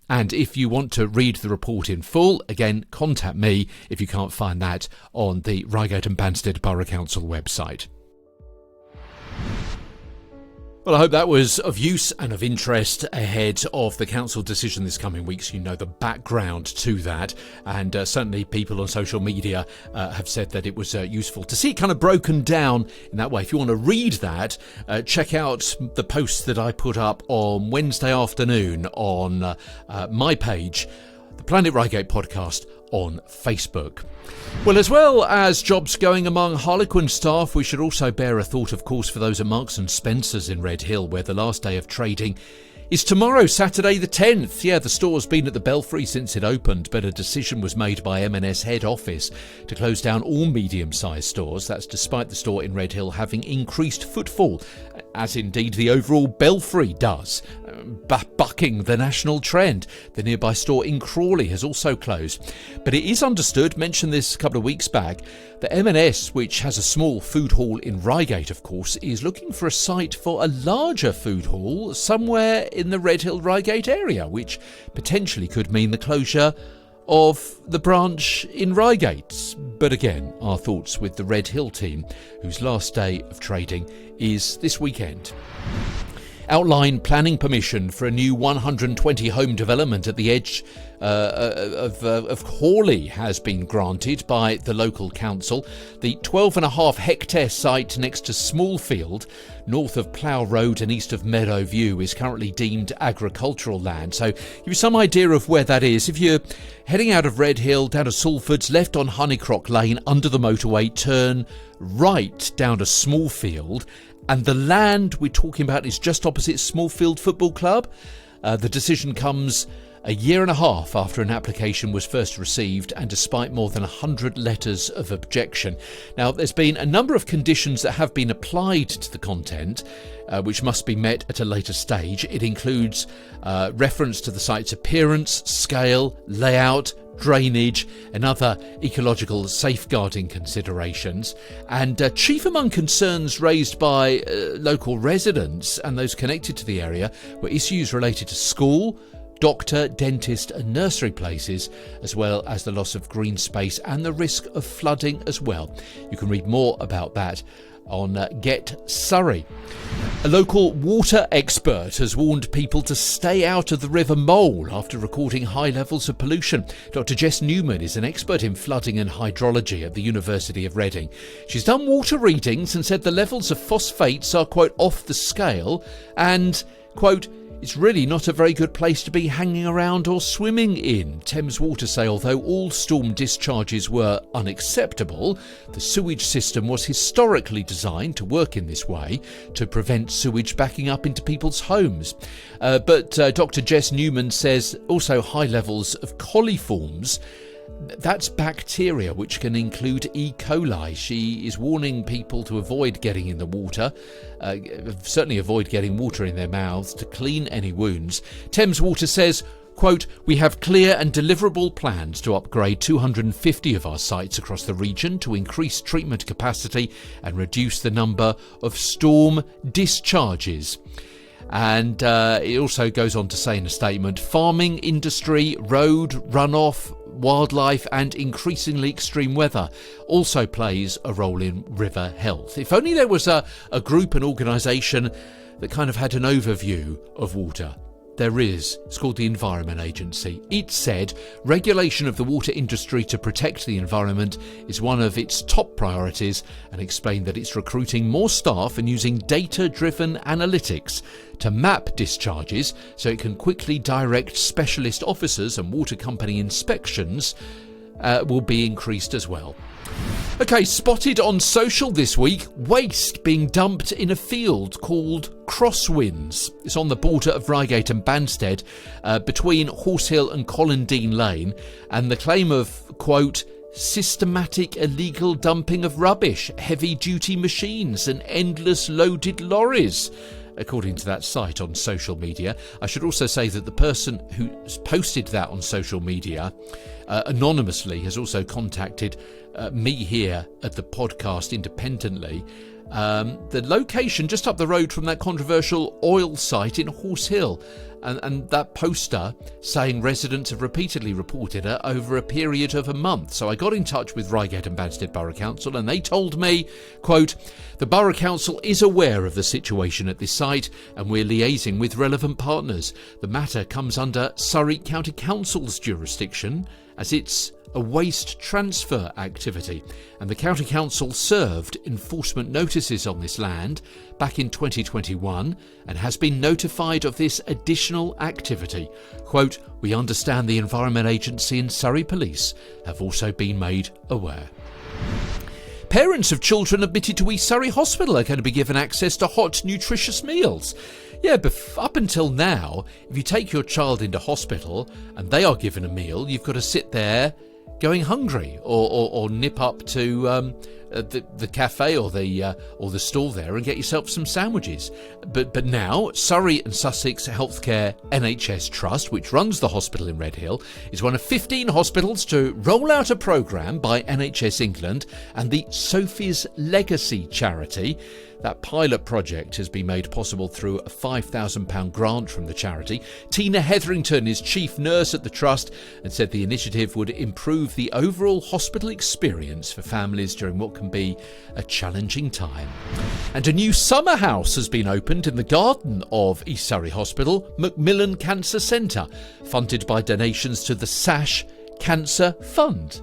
And if you want to read the report in full, again, contact me if you can't find that on the Reigate and Banstead Borough Council website. Well, I hope that was of use and of interest ahead of the council decision this coming week, so you know the background to that. And certainly people on social media have said that it was useful to see it kind of broken down in that way. If you want to read that, check out the post that I put up on Wednesday afternoon on my page, the Planet Reigate podcast on Facebook. Well, as well as jobs going among Harlequin staff, we should also bear a thought, of course, for those at Marks and Spencer's in Redhill, where the last day of trading is tomorrow, Saturday the 10th. Yeah, the store's been at the Belfry since it opened, but a decision was made by M&S head office to close down all medium-sized stores. That's despite the store in Redhill having increased footfall, as indeed the overall Belfry does, bucking the national trend. The nearby store in Crawley has also closed. But it is understood, mentioned this a couple of weeks back, that M&S, which has a small food hall in Reigate, of course, is looking for a site for a larger food hall somewhere in the Redhill Reigate area, which potentially could mean the closure of the branch in Reigate. But again, our thoughts with the Redhill team, whose last day of trading is this weekend. Outline planning permission for a new 120 home development at the edge of Hawley has been granted by the local council. The 12.5 hectare site next to Smallfield, north of Plough Road and east of Meadow View, is currently deemed agricultural land. So you have some idea of where that is. If you're heading out of Redhill down to Salfords, left on Honeycrock Lane under the motorway, turn right down to Smallfield, and the land we're talking about is just opposite Smallfield Football Club. The decision comes a year and a half after an application was first received and despite more than 100 letters of objection. Now, there's been a number of conditions that have been applied to the content, which must be met at a later stage. It includes reference to the site's appearance, scale, layout, drainage and other ecological safeguarding considerations. And chief among concerns raised by local residents and those connected to the area were issues related to school, doctor, dentist and nursery places, as well as the loss of green space and the risk of flooding as well. You can read more about that on Get Surrey. A local water expert has warned people to stay out of the River Mole after recording high levels of pollution. Dr. Jess Newman is an expert in flooding and hydrology at the University of Reading. She's done water readings and said the levels of phosphates are, quote, off the scale and, quote, it's really not a very good place to be hanging around or swimming in. Thames Water say although all storm discharges were unacceptable, the sewage system was historically designed to work in this way to prevent sewage backing up into people's homes. But Dr. Jess Newman says also high levels of coliforms, that's bacteria which can include E. coli. She is warning people to avoid getting in the water, certainly avoid getting water in their mouths to clean any wounds. Thames Water says, quote, we have clear and deliverable plans to upgrade 250 of our sites across the region to increase treatment capacity and reduce the number of storm discharges. And it also goes on to say in a statement, farming industry, road runoff, wildlife and increasingly extreme weather also plays a role in river health. If only there was a group, an organisation that kind of had an overview of water. There is. It's called the Environment Agency. It said regulation of the water industry to protect the environment is one of its top priorities and explained that it's recruiting more staff and using data-driven analytics to map discharges so it can quickly direct specialist officers, and water company inspections will be increased as well. Okay, spotted on social this week, waste being dumped in a field called Crosswinds. It's on the border of Reigate and Banstead, between Horsehill and Colindine Lane, and the claim of, quote, systematic illegal dumping of rubbish, heavy-duty machines and endless loaded lorries, according to that site on social media. I should also say that the person who posted that on social media anonymously has also contacted me here at the podcast independently. The location just up the road from that controversial oil site in Horsehill, and that poster saying residents have repeatedly reported it over a period of a month. So I got in touch with Reigate and Banstead Borough Council and they told me, quote, the Borough Council is aware of the situation at this site and we're liaising with relevant partners. The matter comes under Surrey County Council's jurisdiction as it's a waste transfer activity, and the County Council served enforcement notices on this land back in 2021 and has been notified of this additional activity. Quote, we understand the Environment Agency and Surrey Police have also been made aware. Parents of children admitted to East Surrey Hospital are going to be given access to hot, nutritious meals. Yeah, but up until now, if you take your child into hospital and they are given a meal, you've got to sit there going hungry, or nip up to the cafe or the stall there and get yourself some sandwiches. But now Surrey and Sussex Healthcare NHS Trust, which runs the hospital in Redhill, is one of 15 hospitals to roll out a programme by NHS England and the Sophie's Legacy charity. That pilot project has been made possible through a £5,000 grant from the charity. Tina Hetherington is chief nurse at the trust and said the initiative would improve the overall hospital experience for families during what can be a challenging time. And a new summer house has been opened in the garden of East Surrey Hospital, Macmillan Cancer Centre, funded by donations to the SASH Cancer Fund.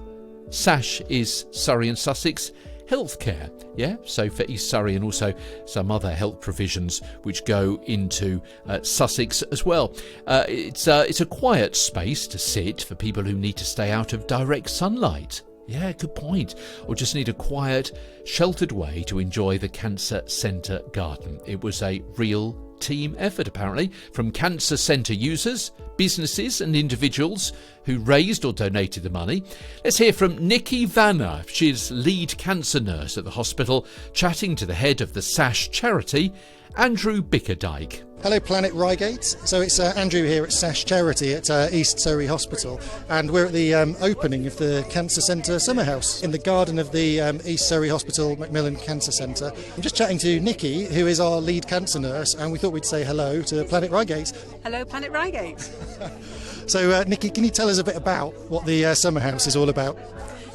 SASH is Surrey and Sussex Healthcare, yeah, so for East Surrey and also some other health provisions which go into Sussex as well. It's a quiet space to sit for people who need to stay out of direct sunlight. Yeah, good point. Or just need a quiet, sheltered way to enjoy the Cancer Centre garden. It was a real team effort, apparently, from cancer centre users, businesses and individuals who raised or donated the money. Let's hear from Nikki Vanner. She's lead cancer nurse at the hospital, chatting to the head of the SASH charity, Andrew Bickerdike. Hello Planet Reigate. So it's Andrew here at SASH Charity at East Surrey Hospital, and we're at the opening of the Cancer Centre Summer House in the garden of the East Surrey Hospital Macmillan Cancer Centre. I'm just chatting to Nikki, who is our lead cancer nurse, and we thought we'd say hello to Planet Reigate. Hello Planet Reigate. So Nikki, can you tell us a bit about what the summer house is all about?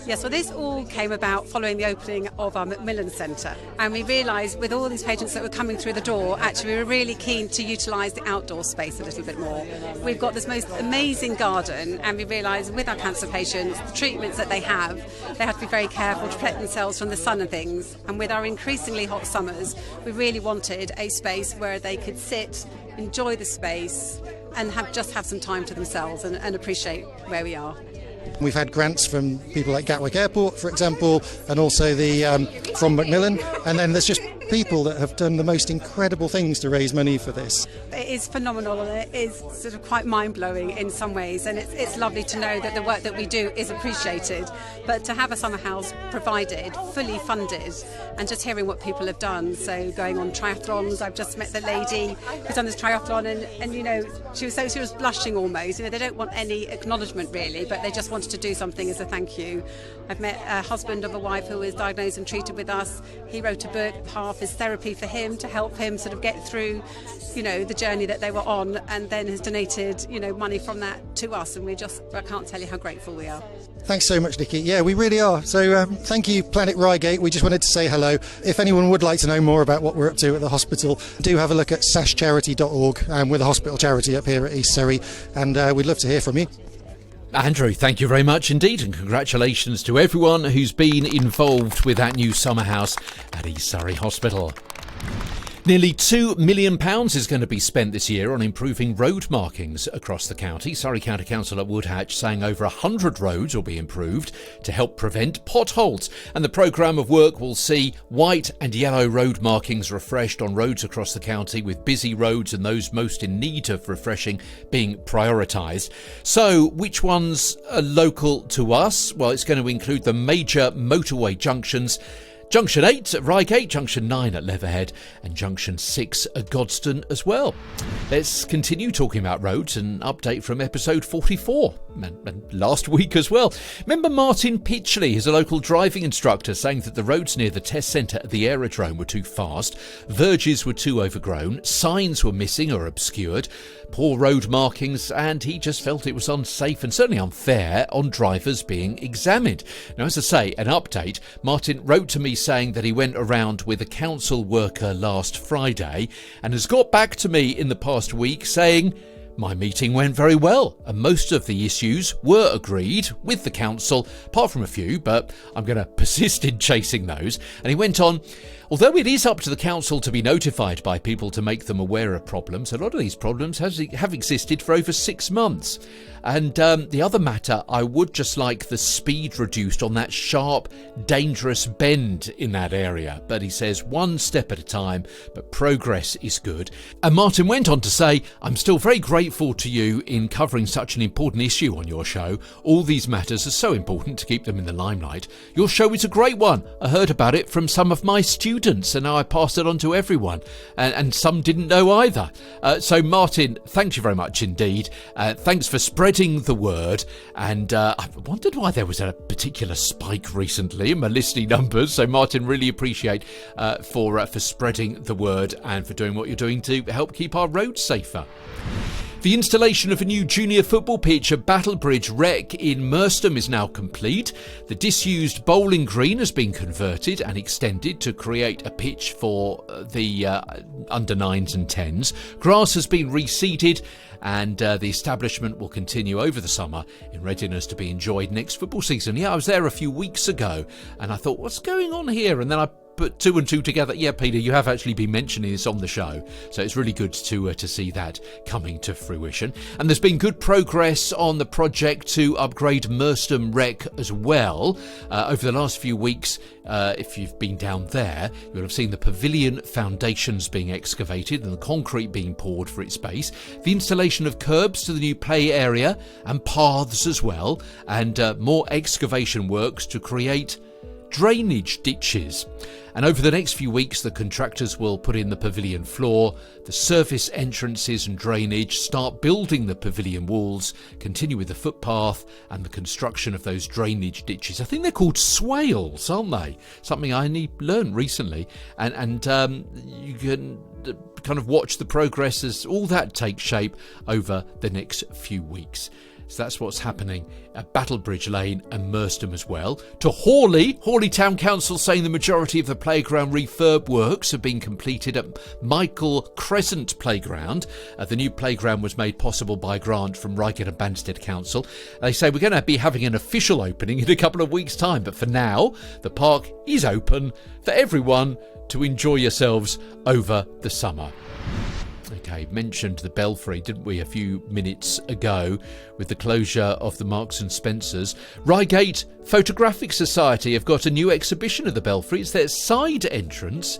Yes, well this all came about following the opening of our Macmillan Centre, and we realised with all these patients that were coming through the door, actually we were really keen to utilise the outdoor space a little bit more. We've got this most amazing garden, and we realised with our cancer patients, the treatments that they have to be very careful to protect themselves from the sun and things, and with our increasingly hot summers, we really wanted a space where they could sit, enjoy the space and have some time to themselves and appreciate where we are. We've had grants from people like Gatwick Airport, for example, and also from Macmillan, and then there's just people that have done the most incredible things to raise money for this. It is phenomenal, and it is sort of quite mind-blowing in some ways, and it's lovely to know that the work that we do is appreciated, but to have a summer house provided, fully funded, and just hearing what people have done, so going on triathlons. I've just met the lady who's done this triathlon, and you know, she was blushing almost. You know, they don't want any acknowledgement really, but they just wanted to do something as a thank you. I've met a husband of a wife who was diagnosed and treated with us. He wrote a book, half is therapy for him, to help him sort of get through, you know, the journey that they were on, and then has donated, you know, money from that to us, and I can't tell you how grateful we are. Thanks so much, Nikki. Yeah, we really are. So thank you, Planet Reigate. We just wanted to say hello. If anyone would like to know more about what we're up to at the hospital, do have a look at sashcharity.org. We're the hospital charity up here at East Surrey, and we'd love to hear from you. Andrew, thank you very much indeed, and congratulations to everyone who's been involved with that new summer house at East Surrey Hospital. Nearly £2 million is going to be spent this year on improving road markings across the county. Surrey County Council at Woodhatch saying over 100 roads will be improved to help prevent potholes. And the programme of work will see white and yellow road markings refreshed on roads across the county, with busy roads and those most in need of refreshing being prioritised. So which ones are local to us? Well, it's going to include the major motorway junctions: Junction 8 at Reigate, Junction 9 at Leatherhead, and Junction 6 at Godstone as well. Let's continue talking about roads, and update from episode 44, and last week as well. Remember Martin Pitchley is a local driving instructor, saying that the roads near the test centre at the aerodrome were too fast, verges were too overgrown, signs were missing or obscured, poor road markings, and he just felt it was unsafe and certainly unfair on drivers being examined. Now, as I say, an update. Martin wrote to me saying that he went around with a council worker last Friday and has got back to me in the past week saying, "My meeting went very well and most of the issues were agreed with the council, apart from a few, but I'm going to persist in chasing those." And he went on, "Although it is up to the council to be notified by people to make them aware of problems, a lot of these problems have existed for over 6 months. And the other matter, I would just like the speed reduced on that sharp, dangerous bend in that area." But he says, one step at a time, but progress is good. And Martin went on to say, "I'm still very grateful to you in covering such an important issue on your show. All these matters are so important to keep them in the limelight. Your show is a great one. I heard about it from some of my students, and now I passed it on to everyone. And some didn't know either." So Martin, thank you very much indeed. Thanks for spreading the word, and I wondered why there was a particular spike recently in my listening numbers. So Martin, really appreciate for spreading the word and for doing what you're doing to help keep our roads safer. The installation of a new junior football pitch at Battlebridge Rec in Merstham is now complete. The disused bowling green has been converted and extended to create a pitch for the under 9s and 10s. Grass has been reseeded, and the establishment will continue over the summer in readiness to be enjoyed next football season. Yeah, I was there a few weeks ago and I thought, what's going on here? And then I put two and two together. Yeah, Peter, you have actually been mentioning this on the show, so it's really good to see that coming to fruition. And there's been good progress on the project to upgrade Merstham Rec as well. Over the last few weeks, if you've been down there, you'll have seen the pavilion foundations being excavated and the concrete being poured for its base, the installation of curbs to the new play area and paths as well, and more excavation works to create drainage ditches. And over the next few weeks, the contractors will put in the pavilion floor, the surface entrances and drainage, start building the pavilion walls, continue with the footpath and the construction of those drainage ditches. I think they're called swales, aren't they? Something I only learned recently. And you can kind of watch the progress as all that takes shape over the next few weeks. So that's what's happening at Battlebridge Lane and Merstham as well. To Hawley Town Council saying the majority of the playground refurb works have been completed at Michael Crescent Playground. The new playground was made possible by a grant from Reigate and Banstead Council. They say we're going to be having an official opening in a couple of weeks' time, but for now, the park is open for everyone to enjoy yourselves over the summer. Okay, mentioned the Belfry, didn't we, a few minutes ago with the closure of the Marks and Spencers. Reigate Photographic Society have got a new exhibition at the Belfry. It's their side entrance.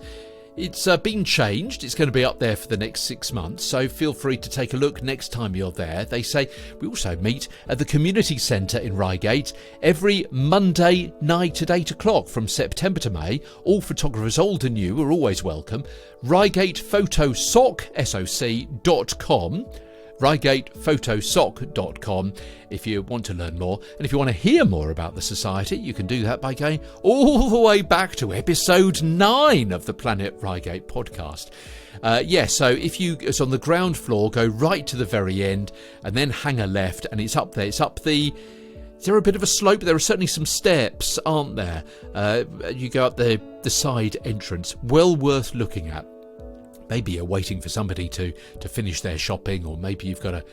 It's been changed. It's going to be up there for the next 6 months, so feel free to take a look next time you're there. They say we also meet at the Community Centre in Reigate every Monday night at 8 o'clock from September to May. All photographers, old and new, are always welcome. ReigatePhotosoc.com. ReigatePhotosoc.com if you want to learn more. And if you want to hear more about the Society, you can do that by going all the way back to episode 9 of the Planet Reigate podcast. So if it's on the ground floor, go right to the very end and then hang a left, and it's up there. It's up the... Is there a bit of a slope? There are certainly some steps, aren't there? You go up the side entrance. Well worth looking at. Maybe you're waiting for somebody to finish their shopping, or maybe you've got a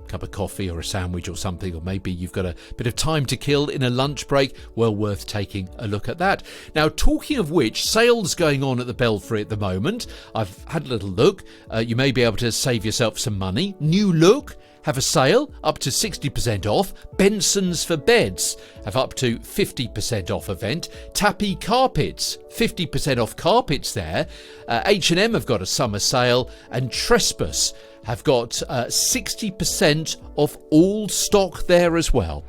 cup of coffee or a sandwich or something, or maybe you've got a bit of time to kill in a lunch break. Well worth taking a look at that. Now, talking of which, sales going on at the Belfry at the moment. I've had a little look. You may be able to save yourself some money. New Look have a sale up to 60% off. Benson's for Beds have up to 50% off event. Tappy Carpets, 50% off carpets there. H&M have got a summer sale, and Trespass have got 60% off all stock there as well.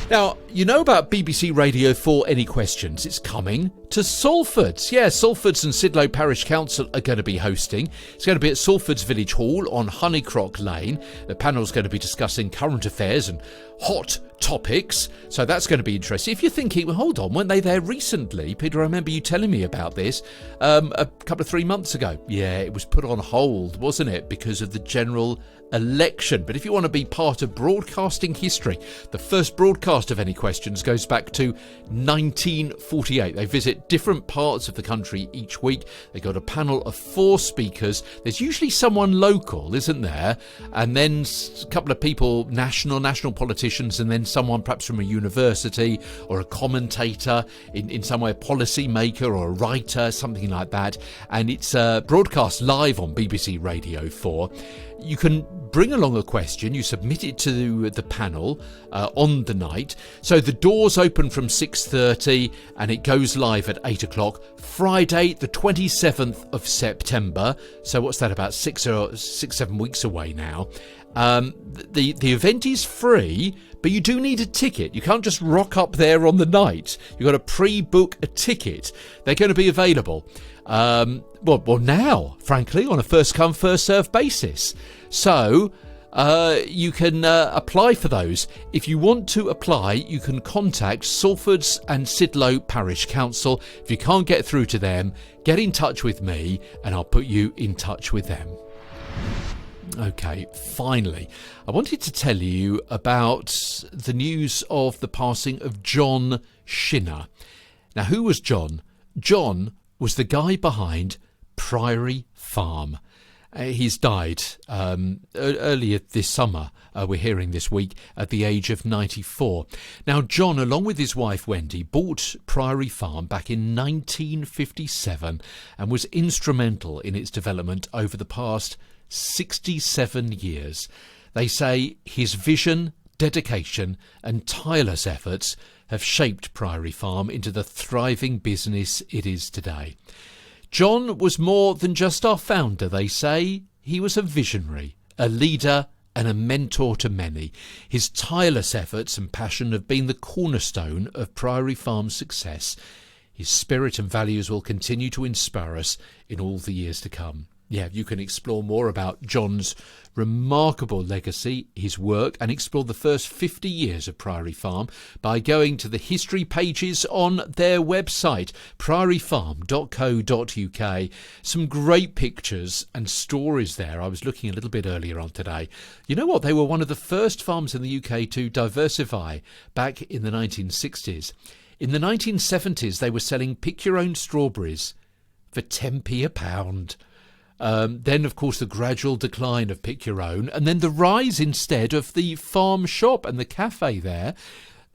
Now, you know about BBC Radio 4 Any Questions? It's coming to Salfords. Yeah, Salfords and Sidlow Parish Council are going to be hosting. It's going to be at Salfords Village Hall on Honeycrock Lane. The panel's going to be discussing current affairs and hot topics, so that's going to be interesting. If you're thinking, well, hold on, weren't they there recently? Peter, I remember you telling me about this a couple of 3 months ago. Yeah, it was put on hold, wasn't it, because of the general election. But if you want to be part of broadcasting history, the first broadcast of Any Questions goes back to 1948. They visit different parts of the country each week. They got a panel of 4 speakers. There's usually someone local, isn't there? And then a couple of people, national politicians, and then someone perhaps from a university or a commentator, in some way a policy maker or a writer, something like that. And it's broadcast live on BBC Radio 4. You can bring along a question, you submit it to the panel on the night. So the doors open from 6:30 and it goes live at 8 o'clock, Friday the 27th of September. So what's that, about 7 weeks away now. The event is free, but you do need a ticket. You can't just rock up there on the night. You've got to pre-book a ticket. They're going to be available now, frankly, on a first-come, first-served basis. So you can apply for those. If you want to apply, you can contact Salfords and Sidlow Parish Council. If you can't get through to them, get in touch with me and I'll put you in touch with them. Okay, finally, I wanted to tell you about the news of the passing of John Shinner. Now, who was John? John was the guy behind Priory Farm. He's died earlier this summer, we're hearing this week, at the age of 94. Now, John, along with his wife Wendy, bought Priory Farm back in 1957 and was instrumental in its development over the past 67 years. They say his vision, dedication and tireless efforts have shaped Priory Farm into the thriving business it is today. John was more than just our founder, they say. He was a visionary, a leader and a mentor to many. His tireless efforts and passion have been the cornerstone of Priory Farm's success. His spirit and values will continue to inspire us in all the years to come. Yeah, you can explore more about John's remarkable legacy, his work, and explore the first 50 years of Priory Farm by going to the history pages on their website, prioryfarm.co.uk. Some great pictures and stories there. I was looking a little bit earlier on today. You know what? They were one of the first farms in the UK to diversify back in the 1960s. In the 1970s, they were selling pick-your-own strawberries for 10p a pound. Then, of course, the gradual decline of Pick Your Own, and then the rise instead of the farm shop and the cafe there.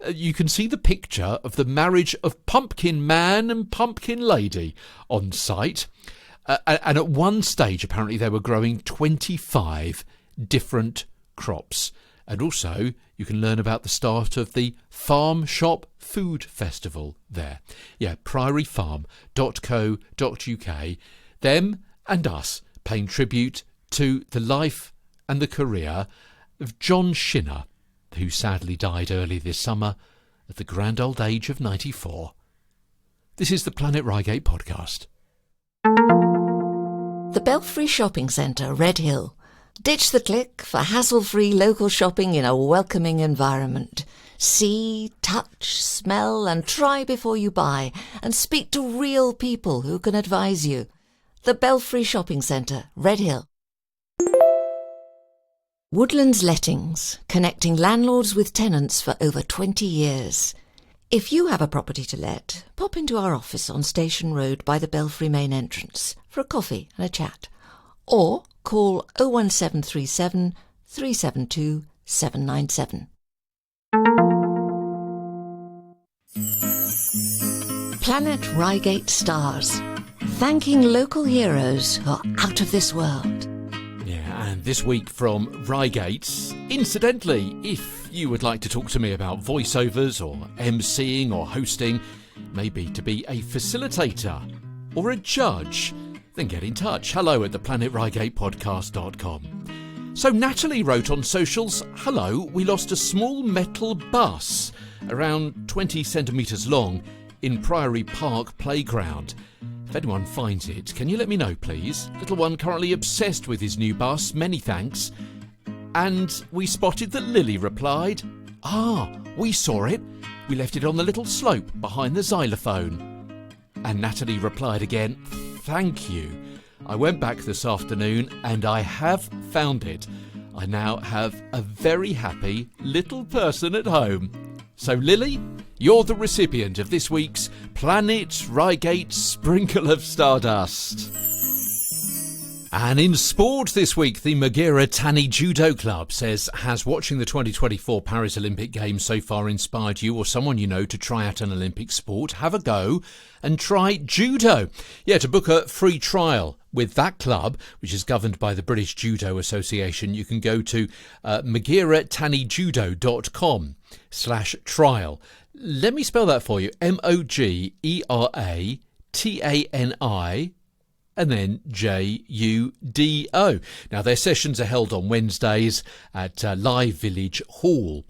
You can see the picture of the marriage of Pumpkin Man and Pumpkin Lady on site. And at one stage, apparently, they were growing 25 different crops. And also, you can learn about the start of the Farm Shop Food Festival there. Yeah, prioryfarm.co.uk. Them and us paying tribute to the life and the career of John Shinner, who sadly died early this summer at the grand old age of 94. This is the Planet Reigate podcast. The Belfry Shopping Centre, Redhill. Ditch the click for hassle-free local shopping in a welcoming environment. See, touch, smell and try before you buy, and speak to real people who can advise you. The Belfry Shopping Centre, Redhill. Woodlands Lettings, connecting landlords with tenants for over 20 years. If you have a property to let, pop into our office on Station Road by the Belfry main entrance for a coffee and a chat. Or call 01737 372 797. Planet Reigate Stars. Thanking local heroes who are out of this world. Yeah, and this week from Reigate. Incidentally, if you would like to talk to me about voiceovers or emceeing or hosting, maybe to be a facilitator or a judge, then get in touch. Hello at theplanetreigate.podcast.com. So Natalie wrote on socials, hello, we lost a small metal bus around 20 centimetres long in Priory Park Playground. If anyone finds it, can you let me know, please? Little one currently obsessed with his new bus. Many thanks. And we spotted that Lily replied, we saw it. We left it on the little slope behind the xylophone. And Natalie replied again, thank you. I went back this afternoon and I have found it. I now have a very happy little person at home. So Lily, you're the recipient of this week's Planet Reigate Sprinkle of Stardust. And in sport this week, the Maghera Tani Judo Club says, has watching the 2024 Paris Olympic Games so far inspired you or someone you know to try out an Olympic sport? Have a go and try judo. Yeah, to book a free trial with that club, which is governed by the British Judo Association, you can go to magheraTanijudo.com/trial. Let me spell that for you. MOGERATANI and then JUDO. Now, their sessions are held on Wednesdays at Live Village Hall.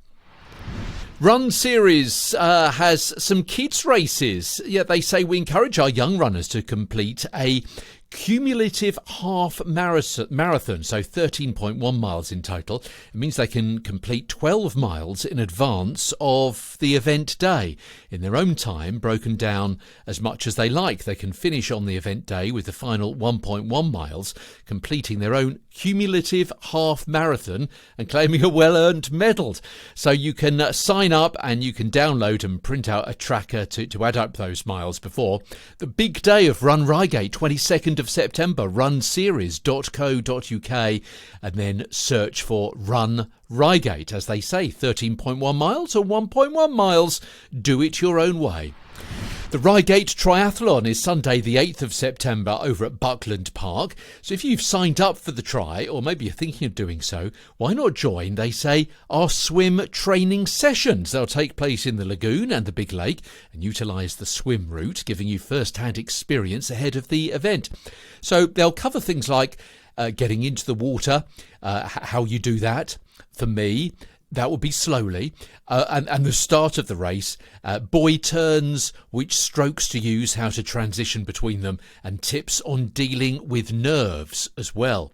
Run Series has some kids races. Yeah, they say we encourage our young runners to complete a cumulative half marathon, so 13.1 miles in total. It means they can complete 12 miles in advance of the event day in their own time, broken down as much as they like. They can finish on the event day with the final 1.1 miles, completing their own cumulative half marathon and claiming a well-earned medal. So you can sign up and you can download and print out a tracker to add up those miles before the big day of RunReigate, 22nd of of September, runseries.co.uk, and then search for Run Reigate. As they say, 13.1 miles or 1.1 miles, do it your own way. The Reigate Triathlon is Sunday the 8th of September over at Buckland Park. So if you've signed up for the tri, or maybe you're thinking of doing so, why not join, they say, our swim training sessions. They'll take place in the lagoon and the big lake and utilise the swim route, giving you first-hand experience ahead of the event. So they'll cover things like getting into the water, how you do that. For me, that will be slowly, and the start of the race, buoy turns, which strokes to use, how to transition between them, and tips on dealing with nerves as well.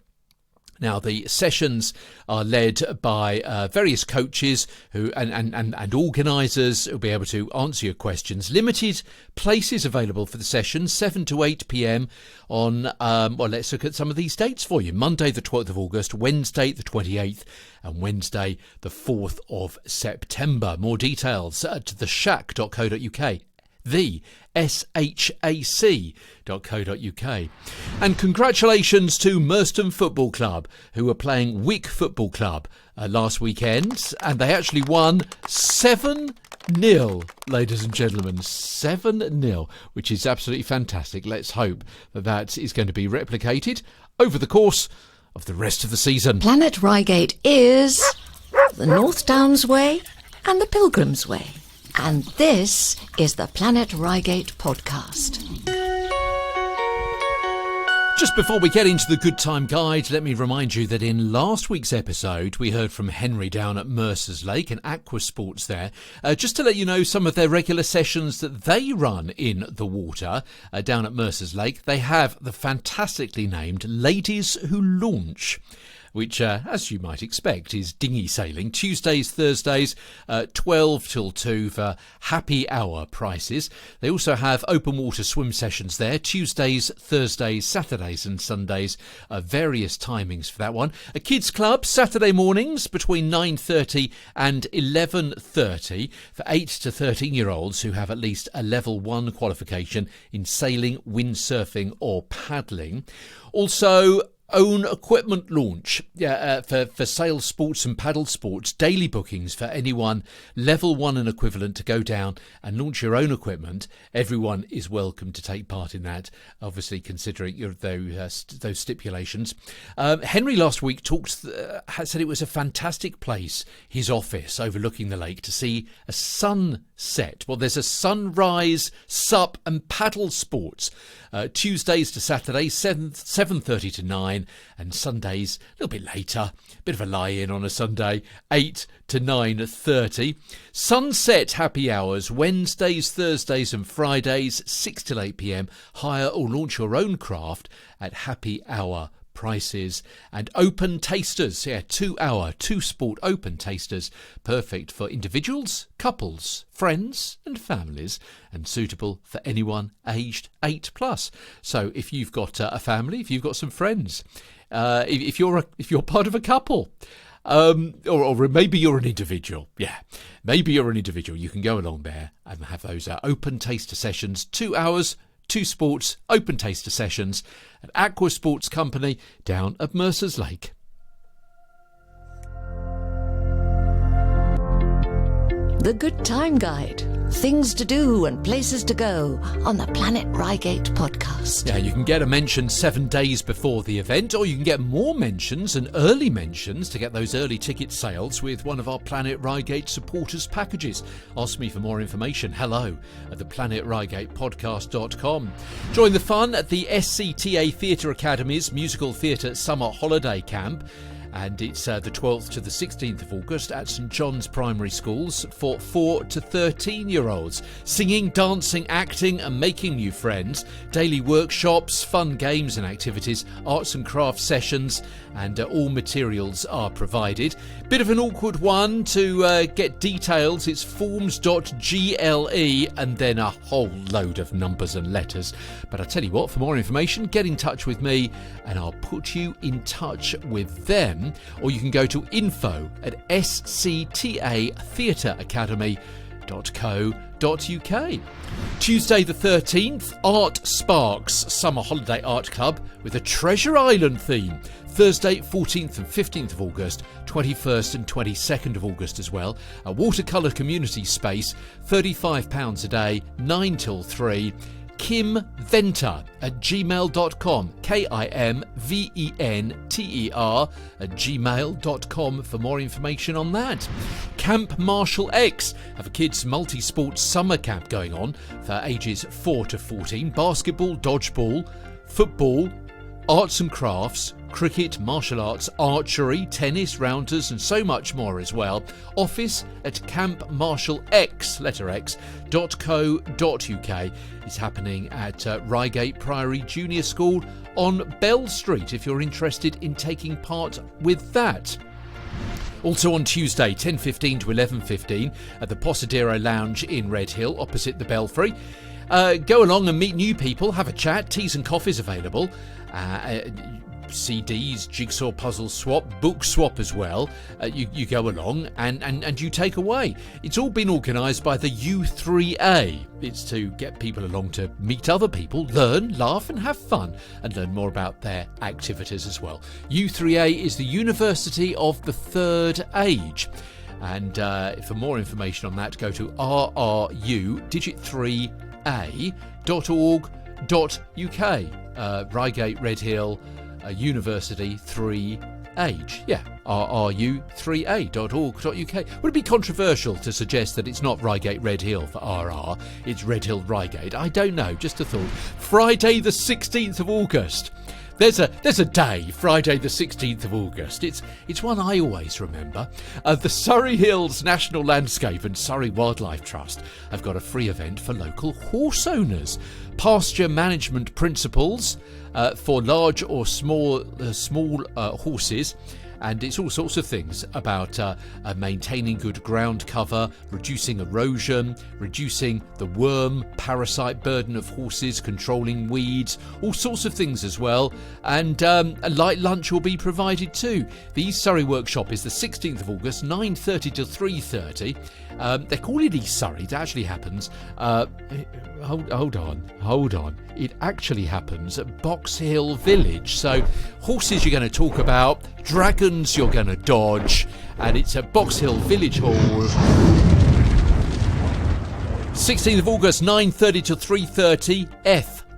Now, the sessions are led by various coaches who and organisers who'll be able to answer your questions. Limited places available for the sessions, 7 to 8 p.m. on, let's look at some of these dates for you. Monday the 12th of August, Wednesday the 28th, and Wednesday the 4th of September. More details at theshack.co.uk. The shac.co.uk. And congratulations to Merstham Football Club, who were playing Wick Football Club last weekend, and they actually won 7-0, ladies and gentlemen, 7-0, which is absolutely fantastic. Let's hope that that is going to be replicated over the course of the rest of the season. Planet Reigate is the North Downs Way and the Pilgrims Way. And this is the Planet Reigate podcast. Just before we get into the Good Time Guide, let me remind you that in last week's episode, we heard from Henry down at Mercer's Lake and Aqua Sports there. Just to let you know some of their regular sessions that they run in the water down at Mercer's Lake. They have the fantastically named Ladies Who Launch, which, as you might expect, is dinghy sailing. Tuesdays, Thursdays, 12 till 2 for happy hour prices. They also have open water swim sessions there, Tuesdays, Thursdays, Saturdays and Sundays, various timings for that one. A kids club, Saturday mornings between 9:30 and 11:30 for 8 to 13-year-olds who have at least a level 1 qualification in sailing, windsurfing or paddling. Also, own equipment launch for sail sports and paddle sports, daily bookings for anyone level 1 and equivalent to go down and launch your own equipment. Everyone is welcome to take part in that, obviously considering those stipulations. Henry last week said it was a fantastic place, his office overlooking the lake, to see a sunset. Well, there's a sunrise, sup and paddle sports, Tuesdays to Saturdays, 7:30 to 9, and Sundays a little bit later, a bit of a lie-in on a Sunday, 8 to 9:30. Sunset happy hours, Wednesdays, Thursdays and Fridays, 6 till 8 p.m. Hire or launch your own craft at happy hour prices. And open tasters, 2-hour, 2-sport open tasters, perfect for individuals, couples, friends and families, and suitable for anyone aged 8+. So if you've got a family, if you've got some friends, if you're part of a couple, or maybe you're an individual, maybe you're an individual, you can go along there and have those open taster sessions, 2 hours, 2 sports, open taster sessions at Aqua Sports Company down at Mercer's Lake. The Good Time Guide. Things to do and places to go on the Planet Reigate podcast. Yeah, you can get a mention 7 days before the event, or you can get more mentions and early mentions to get those early ticket sales with one of our Planet Reigate supporters packages. Ask me for more information. Hello at theplanetreigatepodcast.com. Join the fun at the SCTA Theatre Academy's Musical Theatre Summer Holiday Camp. And it's the 12th to the 16th of August at St John's Primary Schools for 4 to 13-year-olds. Singing, dancing, acting and making new friends. Daily workshops, fun games and activities, arts and crafts sessions, and all materials are provided. Bit of an awkward one to get details. It's forms.gle and then a whole load of numbers and letters. But I tell you what, for more information, get in touch with me and I'll put you in touch with them. Or you can go to info@sctatheatreacademy.co.uk. Tuesday the 13th, Art Sparks Summer Holiday Art Club with a Treasure Island theme. Thursday 14th and 15th of August, 21st and 22nd of August as well. A watercolour community space, £35 a day, 9 till 3. KimVenter at gmail.com, KIMVENTER at gmail.com for more information on that. Camp Marshall X have a kids multi-sport summer camp going on for ages 4 to 14. Basketball, dodgeball, football, arts and crafts, cricket, martial arts, archery, tennis, rounders and so much more as well. Office at campmarshallx.co.uk. It's happening at Reigate Priory Junior School on Bell Street if you're interested in taking part with that. Also on Tuesday, 10:15 to 11:15 at the Posadero Lounge in Redhill, opposite the Belfry. Go along and meet new people, have a chat, teas and coffees available. CDs, jigsaw puzzle swap, book swap as well. You go along and you take away. It's all been organised by the U3A. It's to get people along to meet other people, learn, laugh and have fun and learn more about their activities as well. U3A is the University of the Third Age. And for more information on that, go to rru3a.org.uk. Reigate Redhill University 3H. Yeah, rru3a.org.uk. Would it be controversial to suggest that it's not Reigate Redhill for RR, it's Redhill Reigate? I don't know, just a thought. Friday the 16th of August. There's a day, Friday the 16th of August. It's one I always remember. The Surrey Hills National Landscape and Surrey Wildlife Trust have got a free event for local horse owners. Pasture management principles for large or small horses. And it's all sorts of things about maintaining good ground cover, reducing erosion, reducing the worm parasite burden of horses, controlling weeds, all sorts of things as well. And a light lunch will be provided too. The East Surrey workshop is the 16th of August, 9:30 till 3:30. They call it East Surrey. It actually happens. Hold on. It actually happens at Box Hill Village. So horses you're going to talk about, dragons you're going to dodge, and it's at Box Hill Village Hall. 16th of August, 9:30 till 3:30.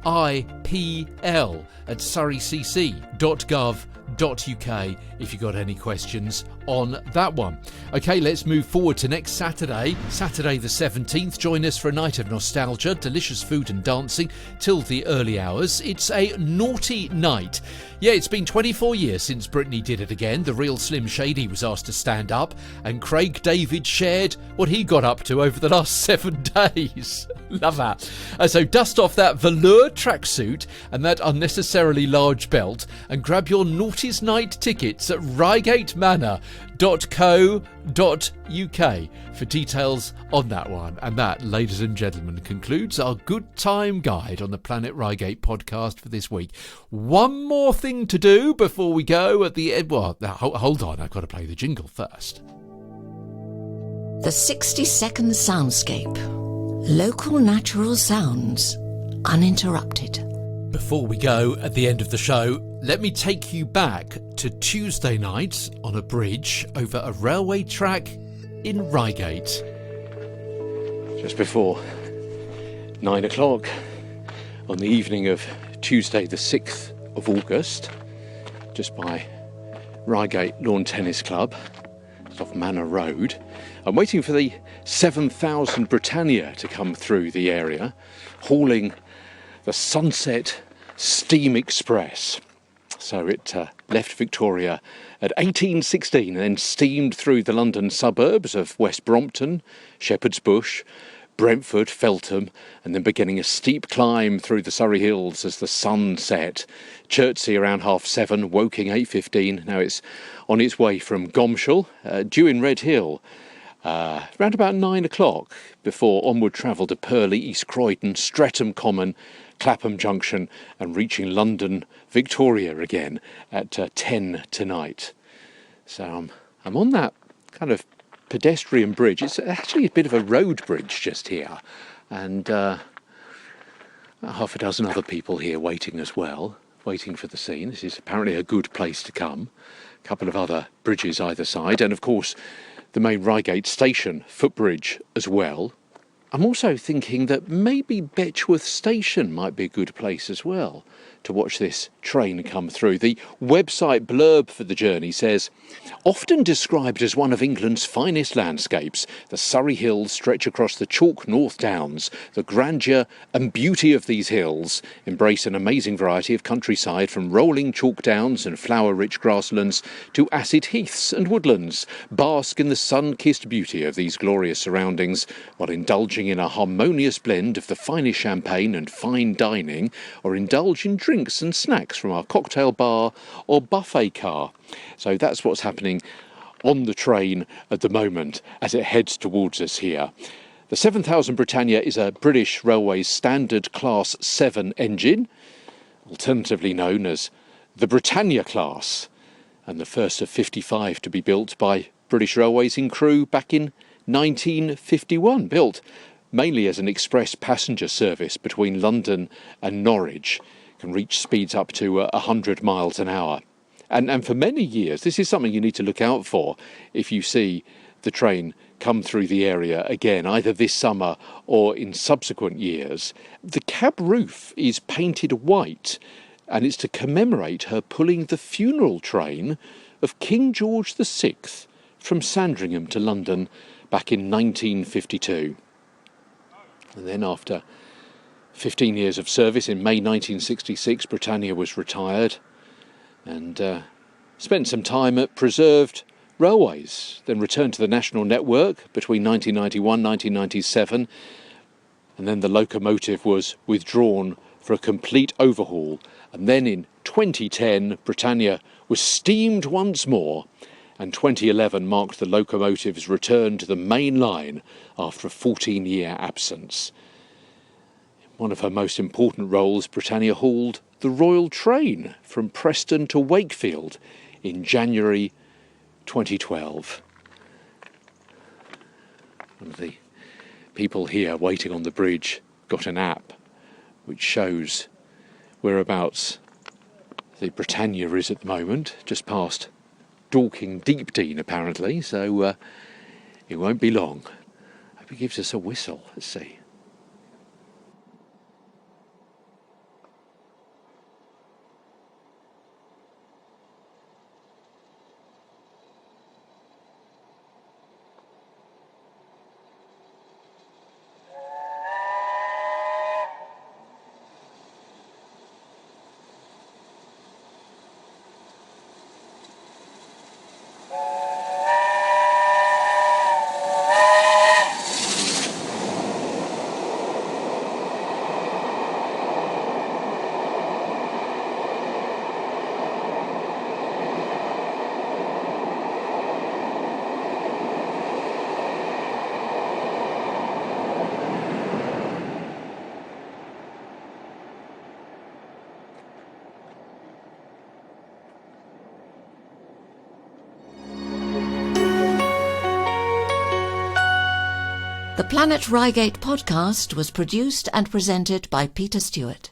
FIPL at surreycc.gov.uk if you've got any questions on that one. Okay, let's move forward to next Saturday the 17th. Join us for a night of nostalgia, delicious food and dancing till the early hours. It's a naughty night. Yeah, it's been 24 years since Brittany did it again. The real Slim Shady was asked to stand up, and Craig David shared what he got up to over the last 7 days. Love that. So dust off that velour tracksuit and that unnecessarily large belt and grab your Naughty's Night tickets at ReigateManor.co.uk for details on that one. And that, ladies and gentlemen, concludes our Good Time Guide on the Planet Reigate podcast for this week. One more thing to do before we go at the end. Well, hold on, I've got to play the jingle first. The 60-second soundscape. Local natural sounds, uninterrupted. Before we go at the end of the show, let me take you back to Tuesday night on a bridge over a railway track in Reigate. Just before 9 o'clock on the evening of Tuesday the 6th of August, just by Reigate Lawn Tennis Club, just off Manor Road. I'm waiting for the 7000 Britannia to come through the area, hauling the Sunset Steam Express. So it left Victoria at 18:16 and then steamed through the London suburbs of West Brompton, Shepherd's Bush, Brentford, Feltham, and then beginning a steep climb through the Surrey Hills as the sun set. Chertsey around 7:30, Woking 8:15. Now it's on its way from Gomshall, due in Redhill, around about 9 o'clock, before onward travel to Purley, East Croydon, Streatham Common, Clapham Junction, and reaching London Victoria again at 10 tonight. So I'm on that kind of pedestrian bridge. It's actually a bit of a road bridge just here, and half a dozen other people here waiting as well, waiting for the scene. This is apparently a good place to come. A couple of other bridges either side, and of course the main Reigate station footbridge as well. I'm also thinking that maybe Betchworth Station might be a good place as well to watch this train come through. The website blurb for the journey says, often described as one of England's finest landscapes, the Surrey Hills stretch across the chalk North Downs. The grandeur and beauty of these hills embrace an amazing variety of countryside, from rolling chalk downs and flower-rich grasslands to acid heaths and woodlands. Bask in the sun-kissed beauty of these glorious surroundings while indulging in a harmonious blend of the finest champagne and fine dining, or indulge in drinks and snacks from our cocktail bar or buffet car. So that's what's happening on the train at the moment as it heads towards us here. The 7000 Britannia is a British Railways Standard Class 7 engine, alternatively known as the Britannia class, and the first of 55 to be built by British Railways in Crewe back in 1951, built mainly as an express passenger service between London and Norwich. Can reach speeds up to 100 miles an hour. And for many years, this is something you need to look out for if you see the train come through the area again, either this summer or in subsequent years. The cab roof is painted white, and it's to commemorate her pulling the funeral train of King George VI from Sandringham to London back in 1952. And then after 15 years of service, in May 1966, Britannia was retired and spent some time at Preserved Railways, then returned to the national network between 1991 and 1997, and then the locomotive was withdrawn for a complete overhaul. And then in 2010, Britannia was steamed once more, and 2011 marked the locomotive's return to the main line after a 14-year absence. One of her most important roles, Britannia hauled the Royal Train from Preston to Wakefield in January 2012. One of the people here waiting on the bridge got an app which shows whereabouts the Britannia is at the moment, just past Dorking Deepdene apparently, so it won't be long. I hope he gives us a whistle. Let's see. The Planet Reigate podcast was produced and presented by Peter Stewart.